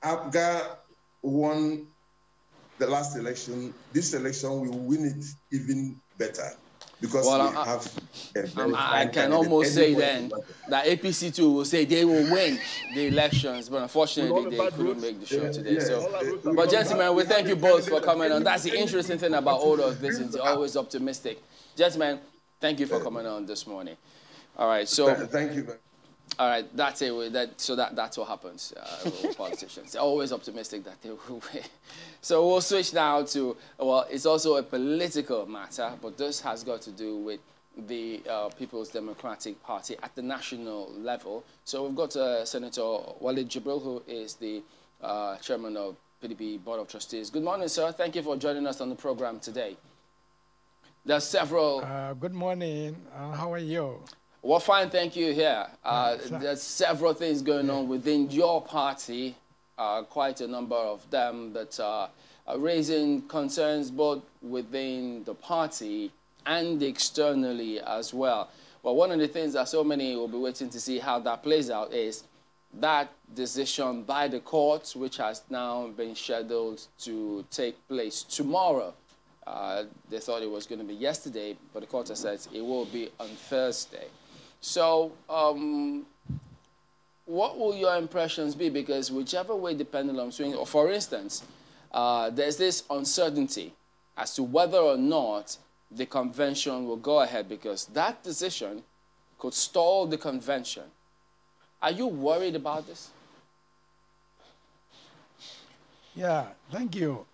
Speaker 3: ABGA won the last election. This election, we will win it even better. Because
Speaker 1: I can almost say then that APC too will say they will win the elections, but unfortunately they couldn't make the show today. So, but gentlemen, we thank you both for coming on. That's the interesting thing about all of this, is always optimistic. Gentlemen, thank you for coming on this morning. All right, so
Speaker 3: thank you.
Speaker 1: All right, that's it. That's what happens with politicians. They're always optimistic that they will win. So we'll switch now to, well, it's also a political matter, but this has got to do with the People's Democratic Party at the national level. So we've got Senator Walid Jibril, who is the chairman of PDP Board of Trustees. Good morning, sir. Thank you for joining us on the program today. There are several...
Speaker 6: good morning. How are you?
Speaker 1: Well, fine, thank you here. There's several things going on within your party, quite a number of them that are raising concerns both within the party and externally as well. Well, one of the things that so many will be waiting to see how that plays out is that decision by the court, which has now been scheduled to take place tomorrow. They thought it was going to be yesterday, but the court has said it will be on Thursday. So what will your impressions be? Because whichever way the pendulum swings, or for instance, there's this uncertainty as to whether or not the convention will go ahead, because that decision could stall the convention. Are you worried about this?
Speaker 6: Yeah, thank you.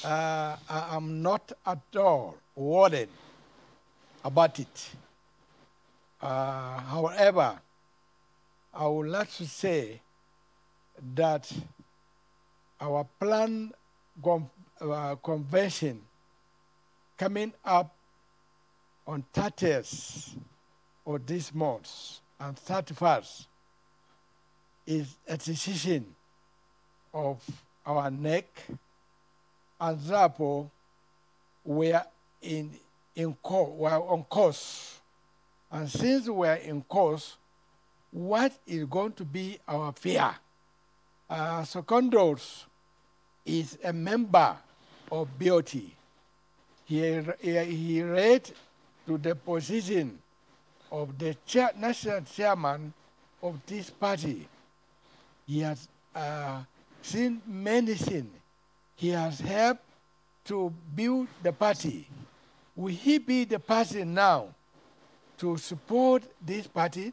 Speaker 6: I'm not at all worried about it. However, I would like to say that our planned convention coming up on 30th of this month and 31st is a decision of our neck, and therefore we are on course. And since we are in course, what is going to be our fear? Secondos is a member of BOT. He read to the position of the national chairman of this party. He has seen many things. He has helped to build the party. Will he be the person now to support this party,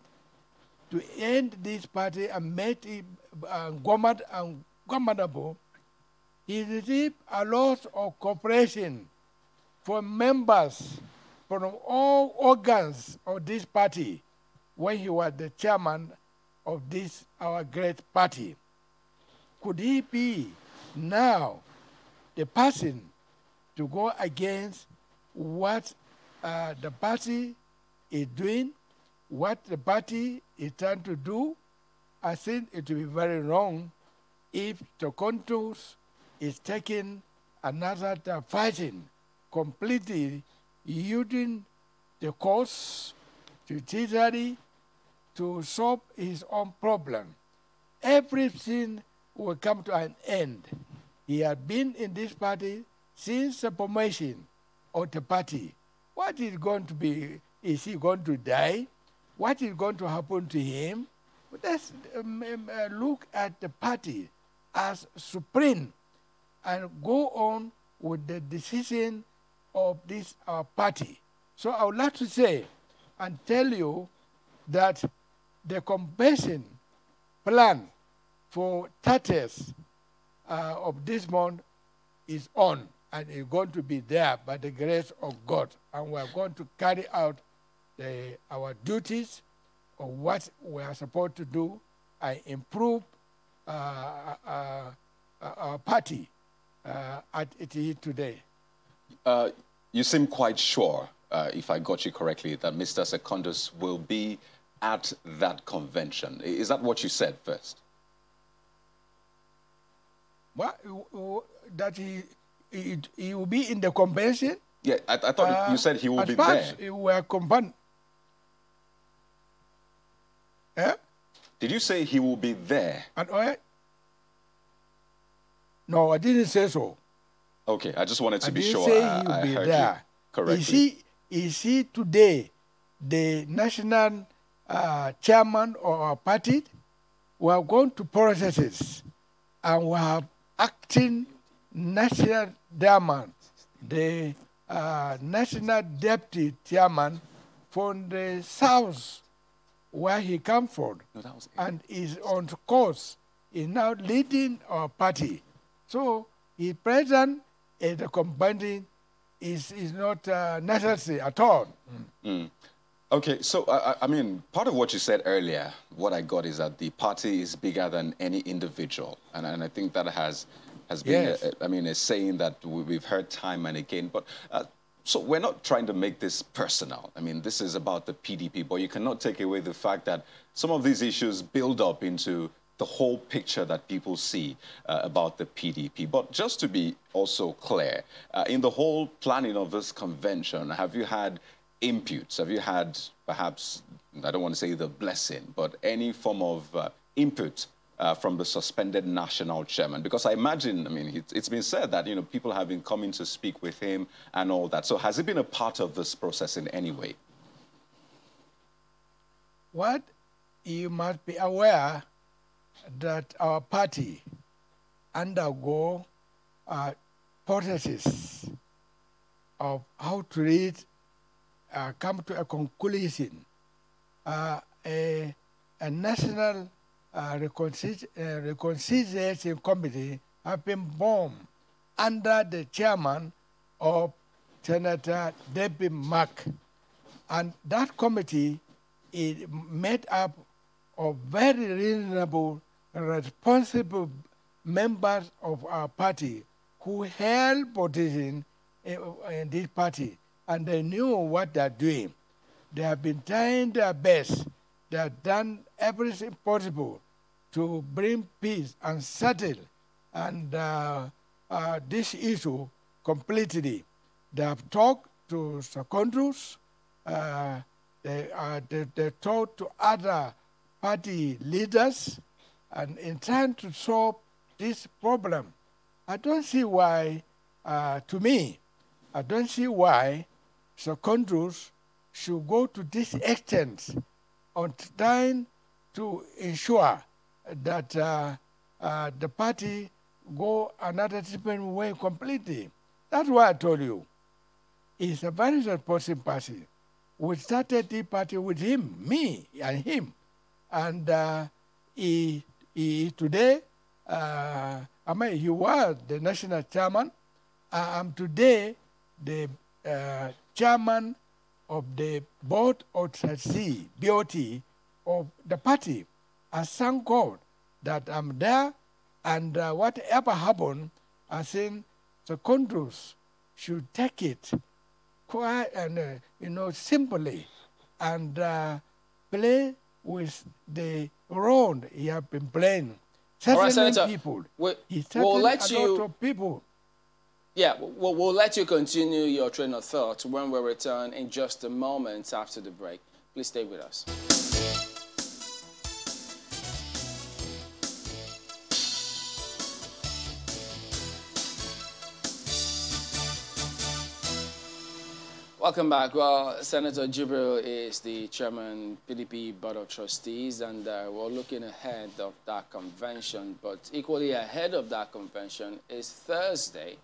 Speaker 6: to end this party and make it governable? He received a lot of cooperation from members from all organs of this party when he was the chairman of this, our great party. Could he be now the person to go against what the party is doing, what the party is trying to do? I think it will be very wrong if Tokontos is taking another fighting, completely using the course to treasury to solve his own problem. Everything will come to an end. He had been in this party since the formation of the party. What is going to be? Is he going to die? What is going to happen to him? Let's look at the party as supreme and go on with the decision of this party. So I would like to say and tell you that the convention plan for 30th of this month is on, and is going to be there by the grace of God. And we are going to carry out our duties of what we are supposed to do and improve our party as it is today.
Speaker 5: You seem quite sure, if I got you correctly, that Mr. Secondos will be at that convention. Is that what you said first?
Speaker 6: What? That he will be in the convention?
Speaker 5: Yeah, I thought you said he will be there.
Speaker 6: We are combined. Eh?
Speaker 5: Did you say he will be there?
Speaker 6: And, no, I didn't say so.
Speaker 5: Okay, I just wanted to be sure.
Speaker 6: I didn't say he will be there.
Speaker 5: Correctly.
Speaker 6: Is he today the national chairman of our party? We are going to processes, and we have acting national chairman, the national deputy chairman from the south, where he comes from, and is on course, is now leading our party. So his presence at the convention is not necessary at all.
Speaker 5: Okay, so I mean, part of what you said earlier, what I got is that the party is bigger than any individual, and I think that has been, a saying that we've heard time and again. But so we're not trying to make this personal. I mean, this is about the PDP, but you cannot take away the fact that some of these issues build up into the whole picture that people see about the PDP. But just to be also clear, in the whole planning of this convention, have you had imputes? Have you had perhaps, I don't want to say the blessing, but any form of input from the suspended national chairman? Because I imagine, I mean, it's been said that, you know, people have been coming to speak with him and all that. So has he been a part of this process in any way?
Speaker 6: What you must be aware that our party undergo processes of how to read, come to a conclusion. A national reconciliation committee has been formed under the chairman of Senator Debbie Mack. And that committee is made up of very reasonable and responsible members of our party who held position in this party, and they knew what they're doing. They have been trying their best. They have done everything possible to bring peace and settle and this issue completely. They have talked to secondus. They talked to other party leaders, and in trying to solve this problem, I don't see why, to me, I don't see why secondus should go to this extent on trying to ensure that the party go another different way completely. That's why I told you, it's a very responsible party. We started the party with him, me and him. And he today, I mean, he was the national chairman. I'm today the chairman of the board of trustees, BOT, of the party. I thank God that I'm there, and whatever happened, I think secondus should take it quite and simply, and play with the role he has been playing.
Speaker 1: All right,
Speaker 6: Certain
Speaker 1: Senator,
Speaker 6: people,
Speaker 1: we'll let you.
Speaker 6: lot of people.
Speaker 1: Yeah, we'll let you continue your train of thought when we return in just a moment after the break. Please stay with us. Welcome back. Well, Senator Jibril is the chairman, PDP Board of Trustees, and we're looking ahead of that convention. But equally ahead of that convention is Thursday.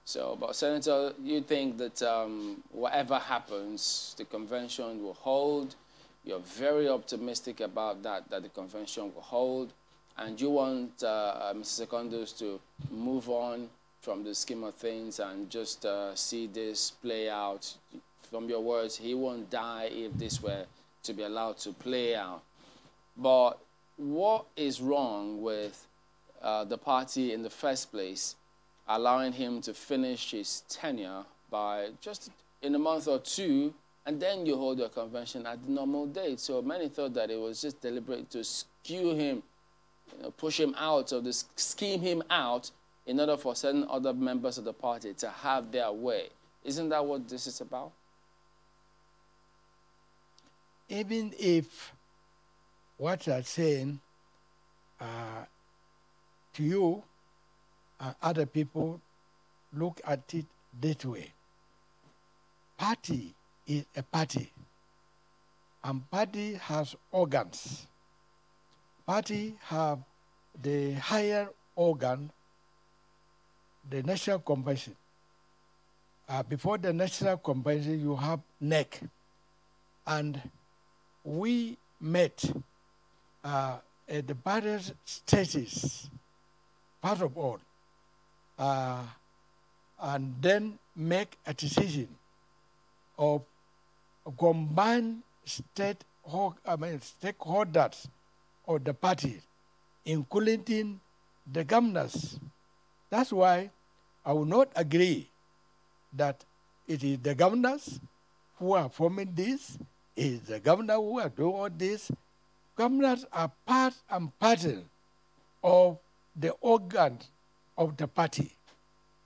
Speaker 1: So, but Senator, you think that whatever happens, the convention will hold. You're very optimistic about that the convention will hold. And you want Mr. Secondus to move on from the scheme of things and just see this play out. From your words, he won't die if this were to be allowed to play out. But what is wrong with the party in the first place allowing him to finish his tenure by just in a month or two, and then you hold your convention at the normal date? So many thought that it was just deliberate to skew him, push him out, or to scheme him out in order for certain other members of the party to have their way. Isn't that what this is about?
Speaker 6: Even if what you're saying to you and other people look at it that way, party is a party, and party has organs. Party have the higher organ, the National Convention. Before the National Convention, you have NEC. And we met at the various stages, part of all, and then make a decision of combined stakeholders of the party, including the governors. That's why I will not agree that it is the governors who are forming this, it is the governor who are doing all this. Governors are part and parcel of the organs of the party.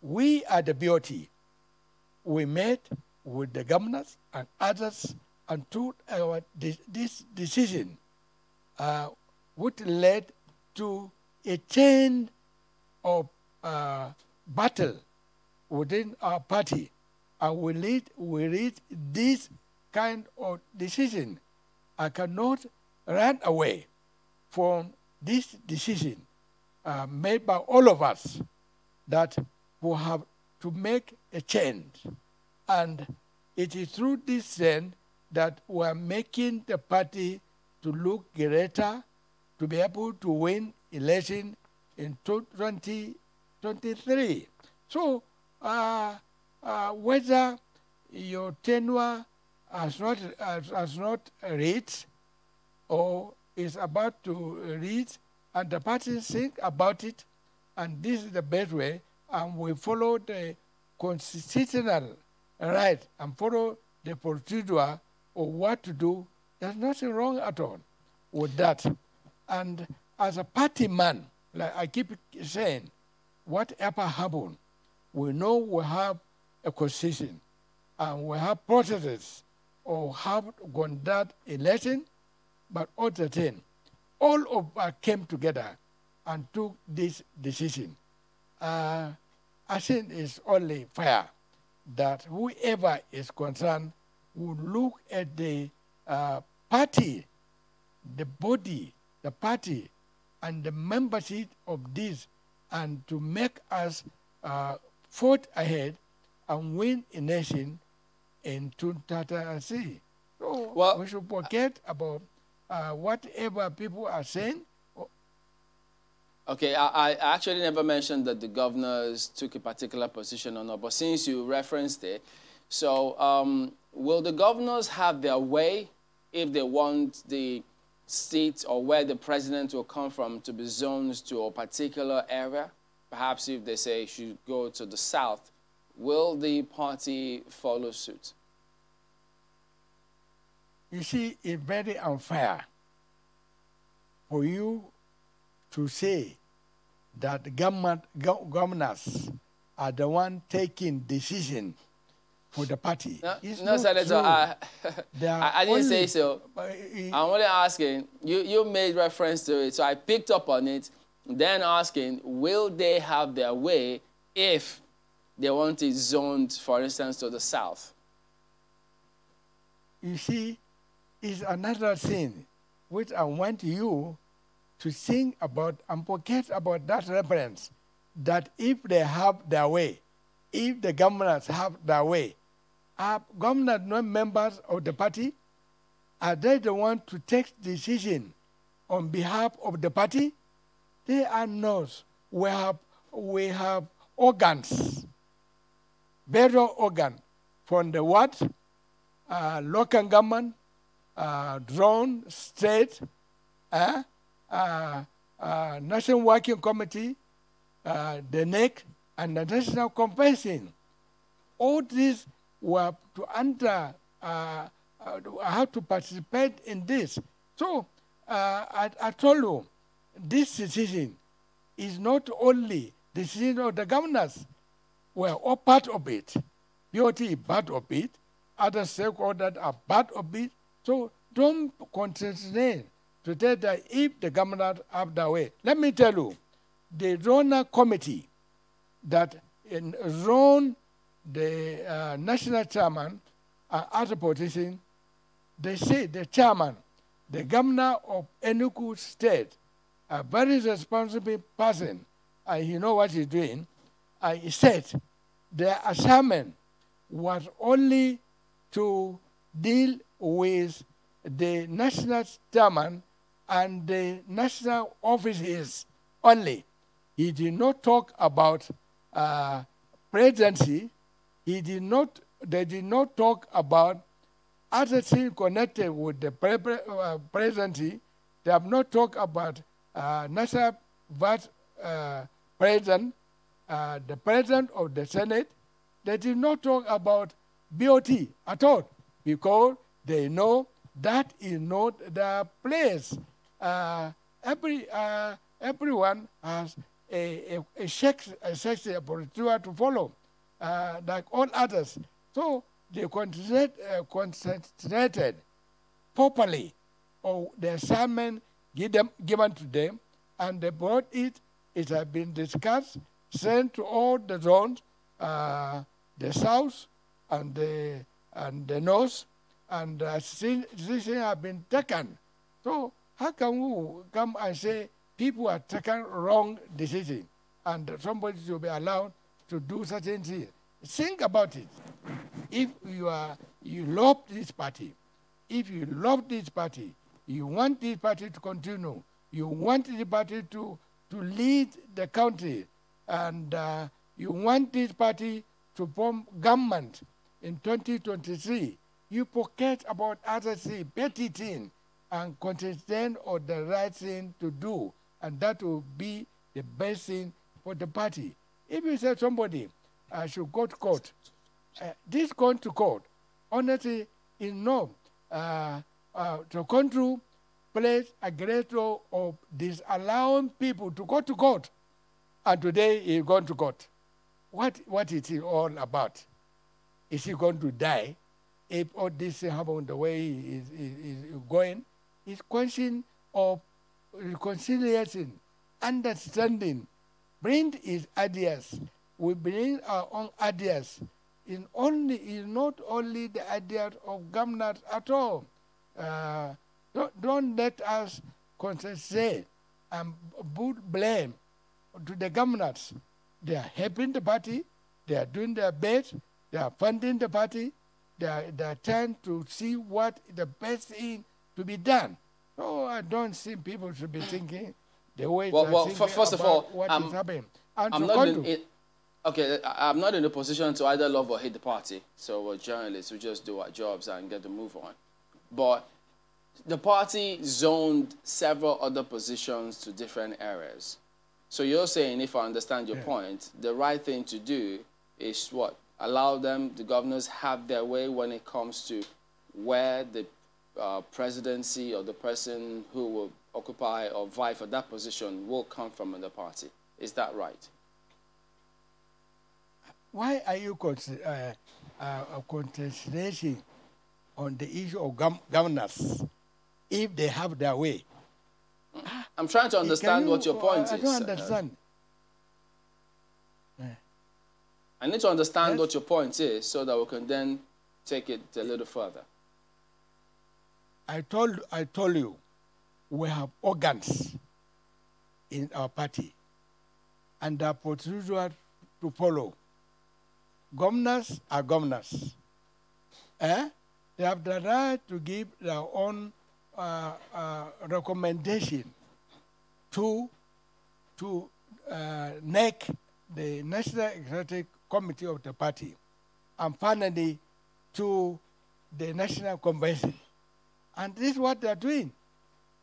Speaker 6: We are the BOT. We met with the governors and others and took this decision. which led to a chain of battle within our party. And we reach this kind of decision. I cannot run away from this decision made by all of us that we have to make a change. And it is through this change that we are making the party to look greater, to be able to win election in 2023. So whether your tenure has not reached or is about to reach, and the party think about it, and this is the best way, and we follow the constitutional right and follow the procedure of what to do, there's nothing wrong at all with that. And as a party man, like I keep saying, whatever happens, we know we have a constitution and we have processes of how to conduct election, but all the same, all of us came together and took this decision. I think it's only fair that whoever is concerned will look at the party, the body, the party, and the membership of this, and to make us forge ahead and win a nation in 2003. So well, we should forget about whatever people are saying.
Speaker 1: Okay, I actually never mentioned that the governors took a particular position or not, but since you referenced it, so will the governors have their way if they want the seat or where the president will come from to be zoned to a particular area? Perhaps if they say should go to the south, will the party follow suit?
Speaker 6: You see, it's very unfair for you to say that governors are the one taking decision for the party.
Speaker 1: No, Senator, I didn't say so. I'm only asking, you made reference to it, so I picked up on it, then asking, will they have their way if they want it zoned, for instance, to the south?
Speaker 6: You see, it's another thing which I want you to think about and forget about that reference, that if they have their way, if the governors have their way, are governors not members of the party? Are they the ones to take decision on behalf of the party? They are not. We have organs, better organ from the what? Local government, drone, state, National Working Committee, the NEC, and the National Convention. All these were to have to participate in this. So I told you, this decision is not only the decision of the governors. We're all part of it. BOT is part of it. Other stakeholders are part of it. So don't concentrate to tell that if the governors have their way. Let me tell you, the Rona committee that run the national chairman and other politicians, they say the chairman, the governor of Enugu State, a very responsible person, and he knows what he's doing, and he said their assignment was only to deal with the national chairman and the national offices only. He did not talk about presidency. They did not talk about other things connected with the presidency. They have not talked about national vice president, the president of the Senate. They did not talk about BOT at all because they know that is not their place. Everyone has a section procedure to follow, like all others. So they concentrated properly on the assignment given to them, and they brought it. It has been discussed, sent to all the zones, the south and the north, and decisions have been taken. So how can we come and say people are taking wrong decision and somebody should be allowed to do certain things? Think about it. If you love this party, you want this party to continue, you want this party to lead the country, and you want this party to form government in 2023, you forget about other things, petty things, and concentrate on the right thing to do, and that will be the best thing for the party. If you say somebody should go to court, this going to court, honestly, is not the country plays a great role of disallowing people to go to court, and today he's going to court. What is it all about? Is he going to die if all this happen the way he is going? It's question of reconciliation, understanding, bring his ideas. We bring our own ideas. Is not only the idea of governors at all. Don't let us concentrate and put blame to the governors. They are helping the party. They are doing their best. They are funding the party. They are trying to see what is the best thing to be done. So I don't think people should be thinking the way
Speaker 1: well, first of all,
Speaker 6: what is happening. And
Speaker 1: I'm not in a position to either love or hate the party. So we're journalists. We just do our jobs and get to move on. But the party zoned several other positions to different areas. So you're saying, if I understand your point, the right thing to do is what? Allow them, the governors, have their way when it comes to where the presidency or the person who will occupy or vie for that position will come from in the party. Is that right?
Speaker 6: Why are you concentrating on the issue of governors if they have their way?
Speaker 1: I'm trying to understand what your point is.
Speaker 6: I don't understand.
Speaker 1: I need to understand what your point is so that we can then take it a little further.
Speaker 6: I told you, we have organs in our party, and the procedure to follow. Governors are governors. They have the right to give their own recommendation to NEC, the National Executive Committee of the party, and finally to the National Convention. And this is what they're doing.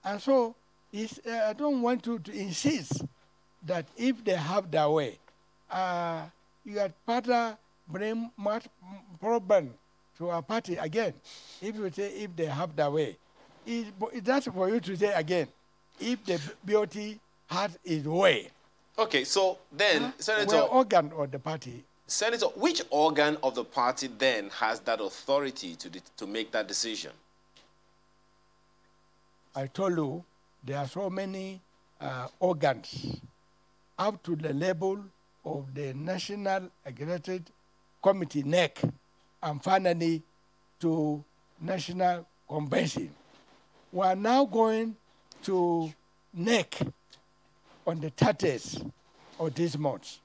Speaker 6: And so I don't want to insist that if they have their way, you had better bring much problem to our party again. If you say if they have their way, that's for you to say again, if the BOT has its way.
Speaker 4: Okay, so then, Senator...
Speaker 6: We're organ of the party.
Speaker 4: Senator, which organ of the party then has that authority to make that decision?
Speaker 6: I told you there are so many organs up to the level of the National Executive Committee, NEC, and finally to National Convention. We are now going to NEC on the 30th of this month.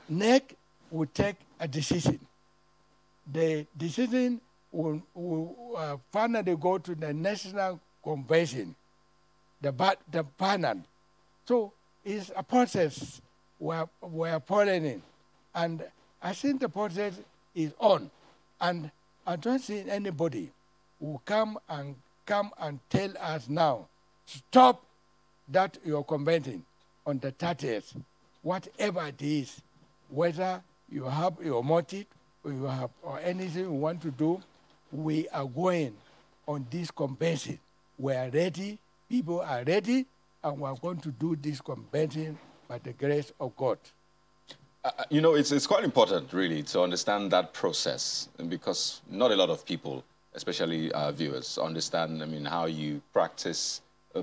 Speaker 6: NEC will take a decision. The decision will finally go to the National Convention, the panel. So it's a process we're following, and I think the process is on, and I don't see anybody who come and tell us now, stop that you're conventing on the 30th, whatever it is, whether you have your motive or you have or anything you want to do, we are going on this convention. We are ready, people are ready, and we are going to do this convention by the grace of God.
Speaker 5: You know, it's quite important, really, to understand that process, because not a lot of people, especially viewers, understand, I mean, how you practice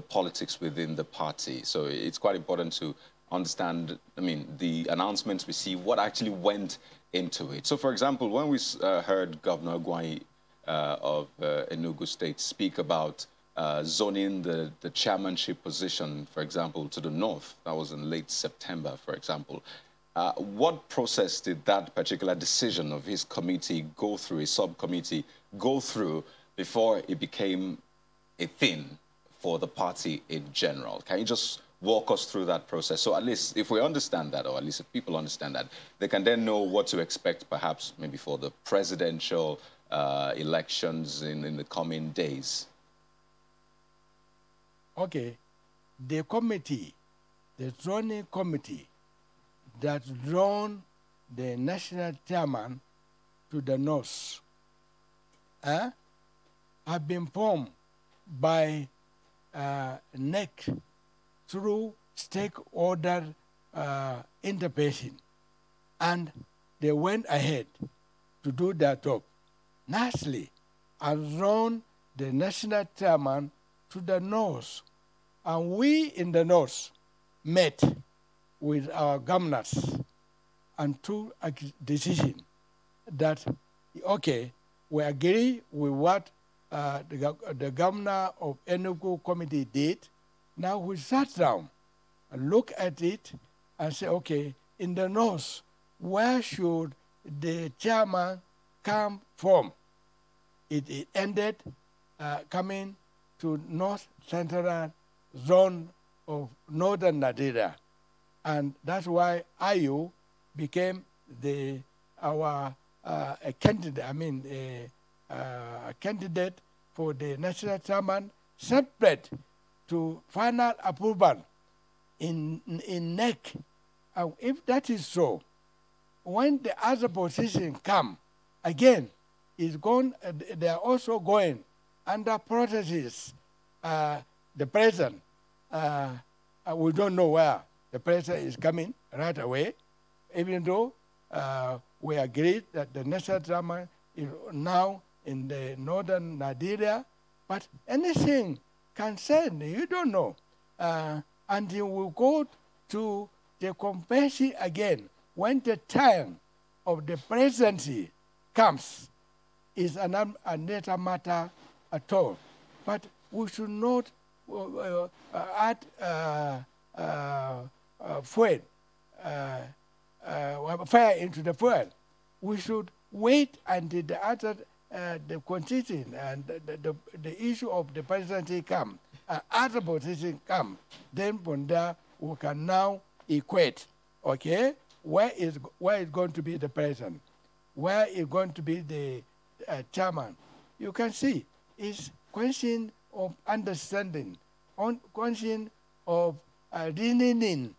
Speaker 5: politics within the party. So it's quite important to understand, I mean, the announcements we see, what actually went into it. So, for example, when we heard Governor Gwai of Enugu State speak about zoning the chairmanship position, for example, to the north, that was in late September, for example, what process did that particular decision of his committee go through, his subcommittee go through, before it became a thing for the party in general? Can you just walk us through that process? So at least if we understand that, or at least if people understand that, they can then know what to expect perhaps maybe for the presidential elections in the coming days.
Speaker 6: Okay. The committee, the zoning committee that drawn the national chairman to the north have been formed by NEC through stakeholder intervention, and they went ahead to do their job nicely and drawn the national chairman to the north. And we in the north met with our governors and took a decision that, okay, we agree with what the governor of Enugu committee did. Now we sat down and look at it and say, okay, in the north, where should the chairman come from? It ended coming to North Central Zone of Northern Nigeria. And that's why IU became our candidate, a candidate for the national chairman, separate to final approval in NEC. If that is so, when the other position come, again, they are also going under processes. The president, we don't know where the president is coming right away, even though we agreed that the national chairman is now in the northern Nigeria, but anything can send, you don't know. Until we go to the convention again, when the time of the presidency comes, is another matter at all. But we should not add fire into the fuel. We should wait until the constitution and the issue of the presidency come, other position come. Then from there we can now equate. Okay, where is going to be the president? Where is going to be the chairman? You can see it's question of understanding, question of reasoning,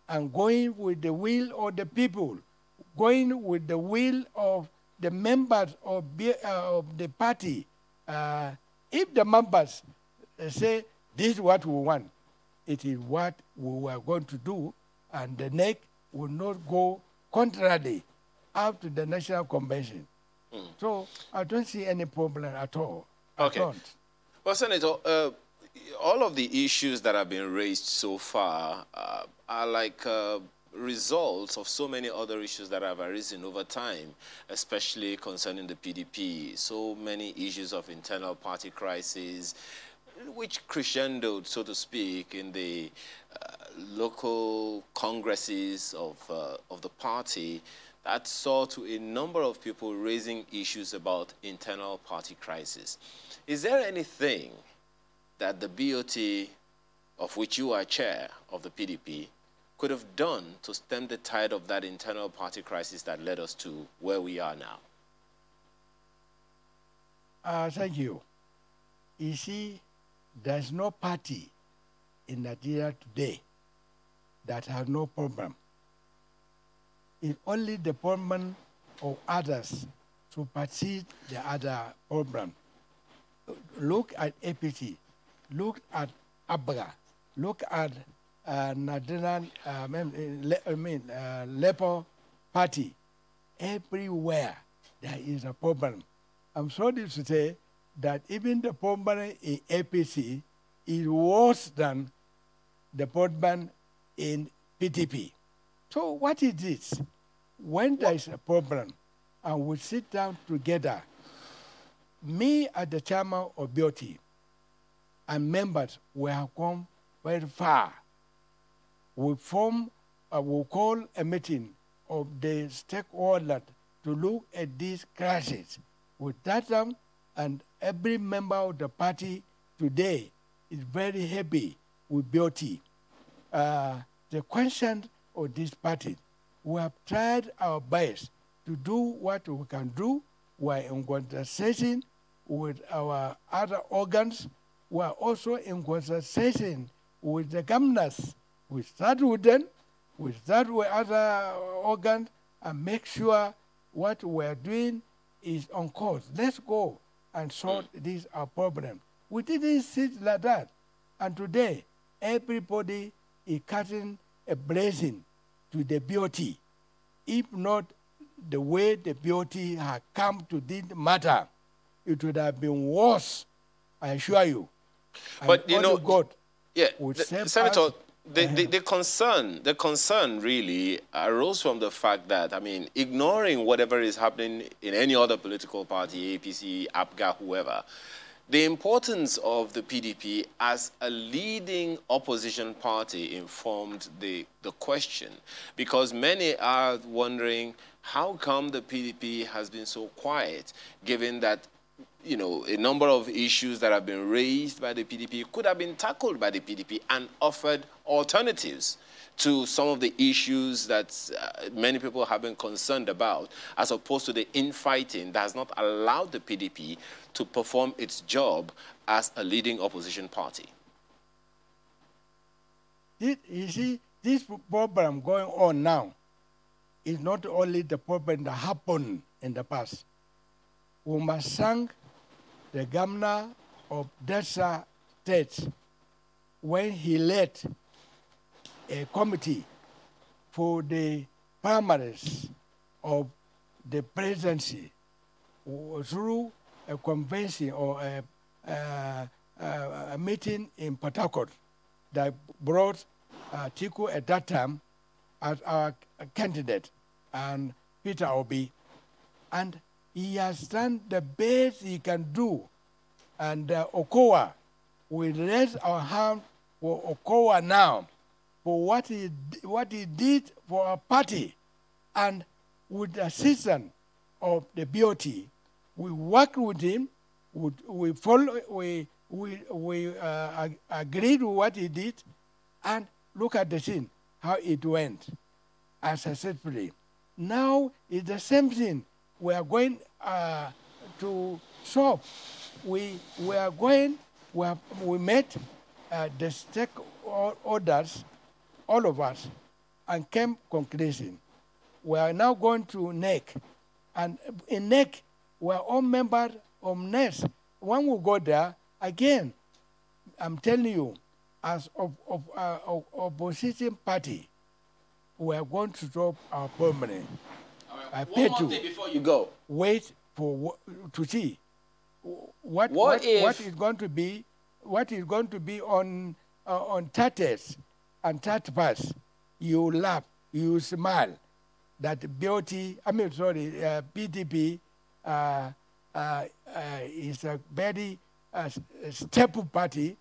Speaker 6: and going with the will of the people, going with the will of the members of the party. If the members say, this is what we want, it is what we were going to do, and the NEC will not go contrary up to the National Convention. So I don't see any problem at all.
Speaker 4: Okay.
Speaker 6: I don't.
Speaker 4: Well, Senator, all of the issues that have been raised so far are like results of so many other issues that have arisen over time, especially concerning the PDP. So many issues of internal party crisis, which crescendoed, so to speak, in the local congresses of the party, that saw to a number of people raising issues about internal party crisis. Is there anything that the BOT, of which you are chair of the PDP, could have done to stem the tide of that internal party crisis that led us to where we are now?
Speaker 6: Thank you. You see, there's no party in Nigeria today that has no problem. It's only the problem of others to perceive the other problem. Look at APC, look at Abra, look at Nigerian Labour Party. Everywhere there is a problem. I'm sorry to say that even the problem in APC is worse than the problem in PDP. So what is this? When there is a problem and we sit down together, me as the chairman of BOT and members, we have come very far. We form, we call a meeting of the stakeholders to look at these crises. With that, and every member of the party today is very happy with BOT. The question of this party, we have tried our best to do what we can do. We're in conversation with our other organs. We're also in conversation with the governors. We start with them, we start with other organs, and make sure what we're doing is on course. Let's go and solve this our problem. We didn't sit like that. And today, everybody is cutting a blessing to the BOT. If not the way the BOT has come to this matter, it would have been worse, I assure you.
Speaker 4: But
Speaker 6: you know, God
Speaker 4: Senator, the concern really arose from the fact that, I mean, ignoring whatever is happening in any other political party, APC, APGA, whoever, the importance of the PDP as a leading opposition party informed the question, because many are wondering how come the PDP has been so quiet, given that, you know, a number of issues that have been raised by the PDP could have been tackled by the PDP and offered alternatives to some of the issues that many people have been concerned about, as opposed to the infighting that has not allowed the PDP to perform its job as a leading opposition party.
Speaker 6: You see, this problem going on now is not only the problem that happened in the past. We must thank the governor of Delta State when he led a committee for the primaries of the presidency through a convention or a meeting in Port Harcourt that brought Tiku at that time as our candidate and Peter Obi. And he has done the best he can do. And Okowa, we raise our hand for Okowa now for what he did for our party. And with the assistance of the BOT, we worked with him, we agreed with what he did, and look at the thing, how it went, as successfully. Now it's the same thing. We are going to solve. We met the stakeholders, all of us, and came conclusion. We are now going to NEC, and in NEC, we are all members of NES. When we go there, again, I'm telling you, as opposition party, we are going to drop our permanent.
Speaker 1: Right. One more thing before you go.
Speaker 6: Wait for to see what is going to be on 30th and 31st. You laugh, you smile. That PDP is a very stable party,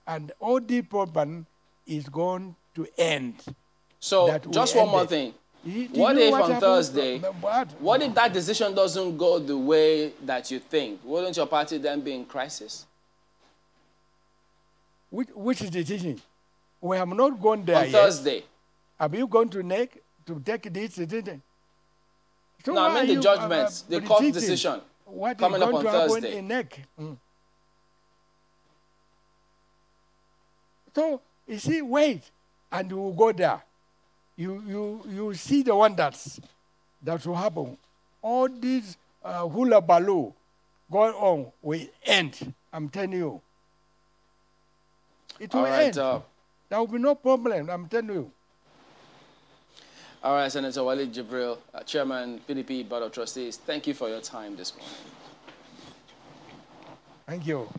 Speaker 6: and all the problem is going to end.
Speaker 1: So just one more thing. What if on Thursday, what if that decision doesn't go the way that you think? Wouldn't your party then be in crisis?
Speaker 6: Which decision? We have not gone there
Speaker 1: on Thursday.
Speaker 6: Are you going to NEC to take this decision? So
Speaker 1: no, I mean the judgments, the court decision coming up on Thursday.
Speaker 6: In NEC? So, you see, wait, and you will go there. You see the wonders that will happen. All these hula baloo going on will end. I'm telling you. It will end. There will be no problem, I'm telling you.
Speaker 1: All right, Senator Walid Jibril, Chairman, PDP Board of Trustees, thank you for your time this morning.
Speaker 6: Thank you.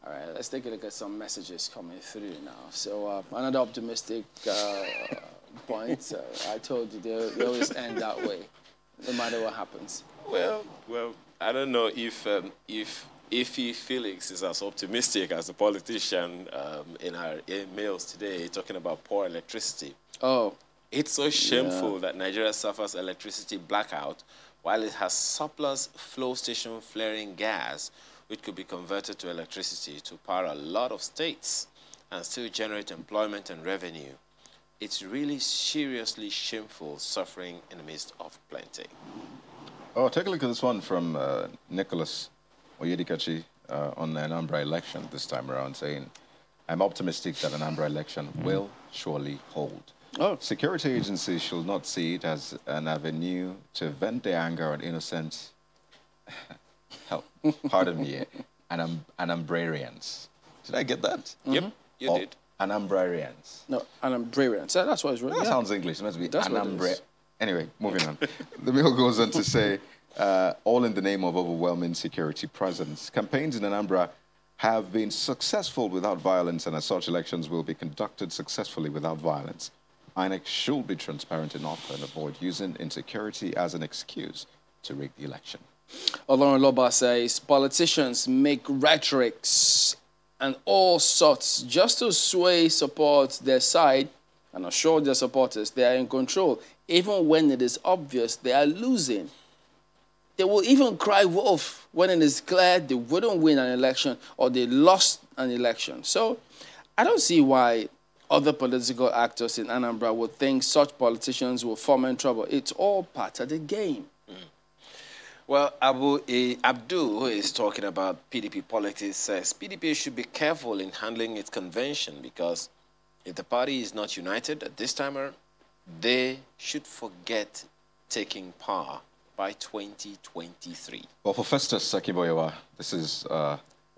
Speaker 1: All right, let's take a look at some messages coming through now. So another optimistic point. I told you they always end that way, no matter what happens.
Speaker 4: Well, I don't know if Felix is as optimistic as the politician in our emails today talking about poor electricity.
Speaker 1: Oh.
Speaker 4: It's so shameful that Nigeria suffers electricity blackout while it has surplus flow station flaring gas, which could be converted to electricity to power a lot of states and still generate employment and revenue. It's really seriously shameful suffering in the midst of plenty.
Speaker 5: Oh, take a look at this one from Nicholas Oyedikachi on the Anambra election this time around, saying, I'm optimistic that Anambra election will surely hold.
Speaker 1: Oh.
Speaker 5: Security agencies should not see it as an avenue to vent their anger on innocent, pardon me, Anambrarians. Did I get that?
Speaker 4: Yep, you did.
Speaker 5: Anambrarians.
Speaker 1: No, Anambrarians. That's what it's written.
Speaker 5: That sounds English. It must be
Speaker 1: Anambra.
Speaker 5: Anyway, moving on. The mail goes on to say, all in the name of overwhelming security presence. Campaigns in Anambra have been successful without violence, and as such, elections will be conducted successfully without violence. INEC should be transparent enough and avoid using insecurity as an excuse to rig the election.
Speaker 1: Olorun Loba says politicians make rhetorics and all sorts just to sway support their side and assure their supporters they are in control, even when it is obvious they are losing. They will even cry wolf when it is clear they wouldn't win an election or they lost an election. So I don't see why other political actors in Anambra would think such politicians will form in trouble. It's all part of the game.
Speaker 4: Well, Abdul, who is talking about PDP politics, says PDP should be careful in handling its convention because if the party is not united at this time around, they should forget taking power by 2023.
Speaker 5: Well, for Festus Sakiboyewa, this is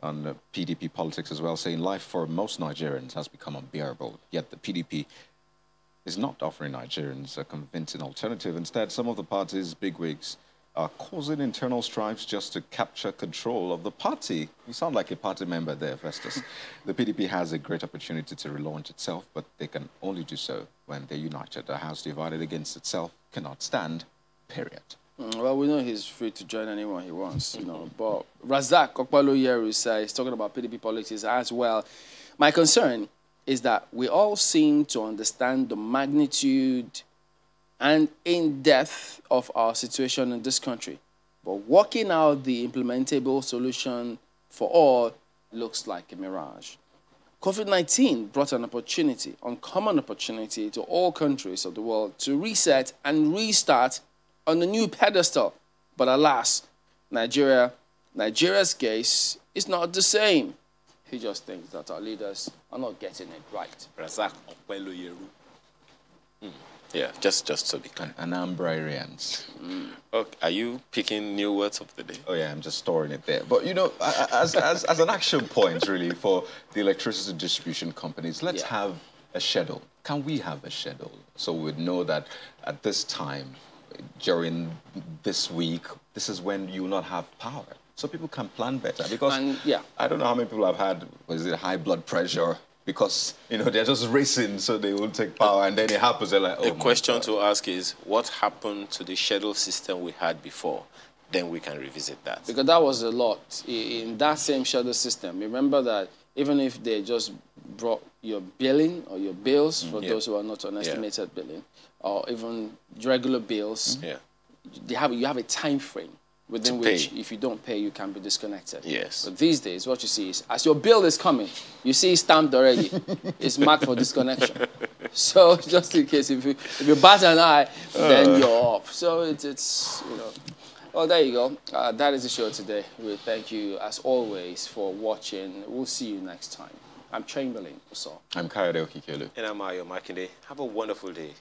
Speaker 5: on PDP politics as well, saying life for most Nigerians has become unbearable, yet the PDP is not offering Nigerians a convincing alternative. Instead, some of the party's bigwigs are causing internal strifes just to capture control of the party. You sound like a party member there, Festus. The PDP has a great opportunity to relaunch itself, but they can only do so when they're united. A house divided against itself cannot stand, period.
Speaker 1: Well, we know he's free to join anyone he wants, you know. But Razak Okpaloyeru says, talking about PDP politics as well, my concern is that we all seem to understand the magnitude and in-depth of our situation in this country. But working out the implementable solution for all looks like a mirage. COVID-19 brought an opportunity, uncommon opportunity to all countries of the world to reset and restart on a new pedestal. But alas, Nigeria's case is not the same. He just thinks that our leaders are not getting it right.
Speaker 4: Razak Okpaloyeru. Yeah, just to be clear.
Speaker 5: Anambrarians.
Speaker 4: Okay, are you picking new words of the day?
Speaker 5: Oh yeah, I'm just storing it there. But you know, as an action point really for the electricity distribution companies, let's have a schedule. Can we have a schedule so we'd know that at this time, during this week, this is when you will not have power, so people can plan better? Because I don't know how many people have had high blood pressure because they're just racing so they will take power, and then it happens. They're like, oh,
Speaker 4: the question to ask is, what happened to the schedule system we had before? Then we can revisit that.
Speaker 1: Because that was a lot in that same schedule system. Remember that even if they just brought your billing or your bills for those who are not on estimated billing, or even regular bills, you have a time frame within which, if you don't pay, you can be disconnected.
Speaker 4: Yes.
Speaker 1: But these days, what you see is, as your bill is coming, you see it stamped already. It's marked for disconnection. So just in case, if you bat an eye, then you're off. So it's Well, there you go. That is the show today. We thank you, as always, for watching. We'll see you next time. I'm Chamberlain.
Speaker 5: I'm Kayode Okikelu.
Speaker 4: And I'm Ayo Makinde. Have a wonderful day.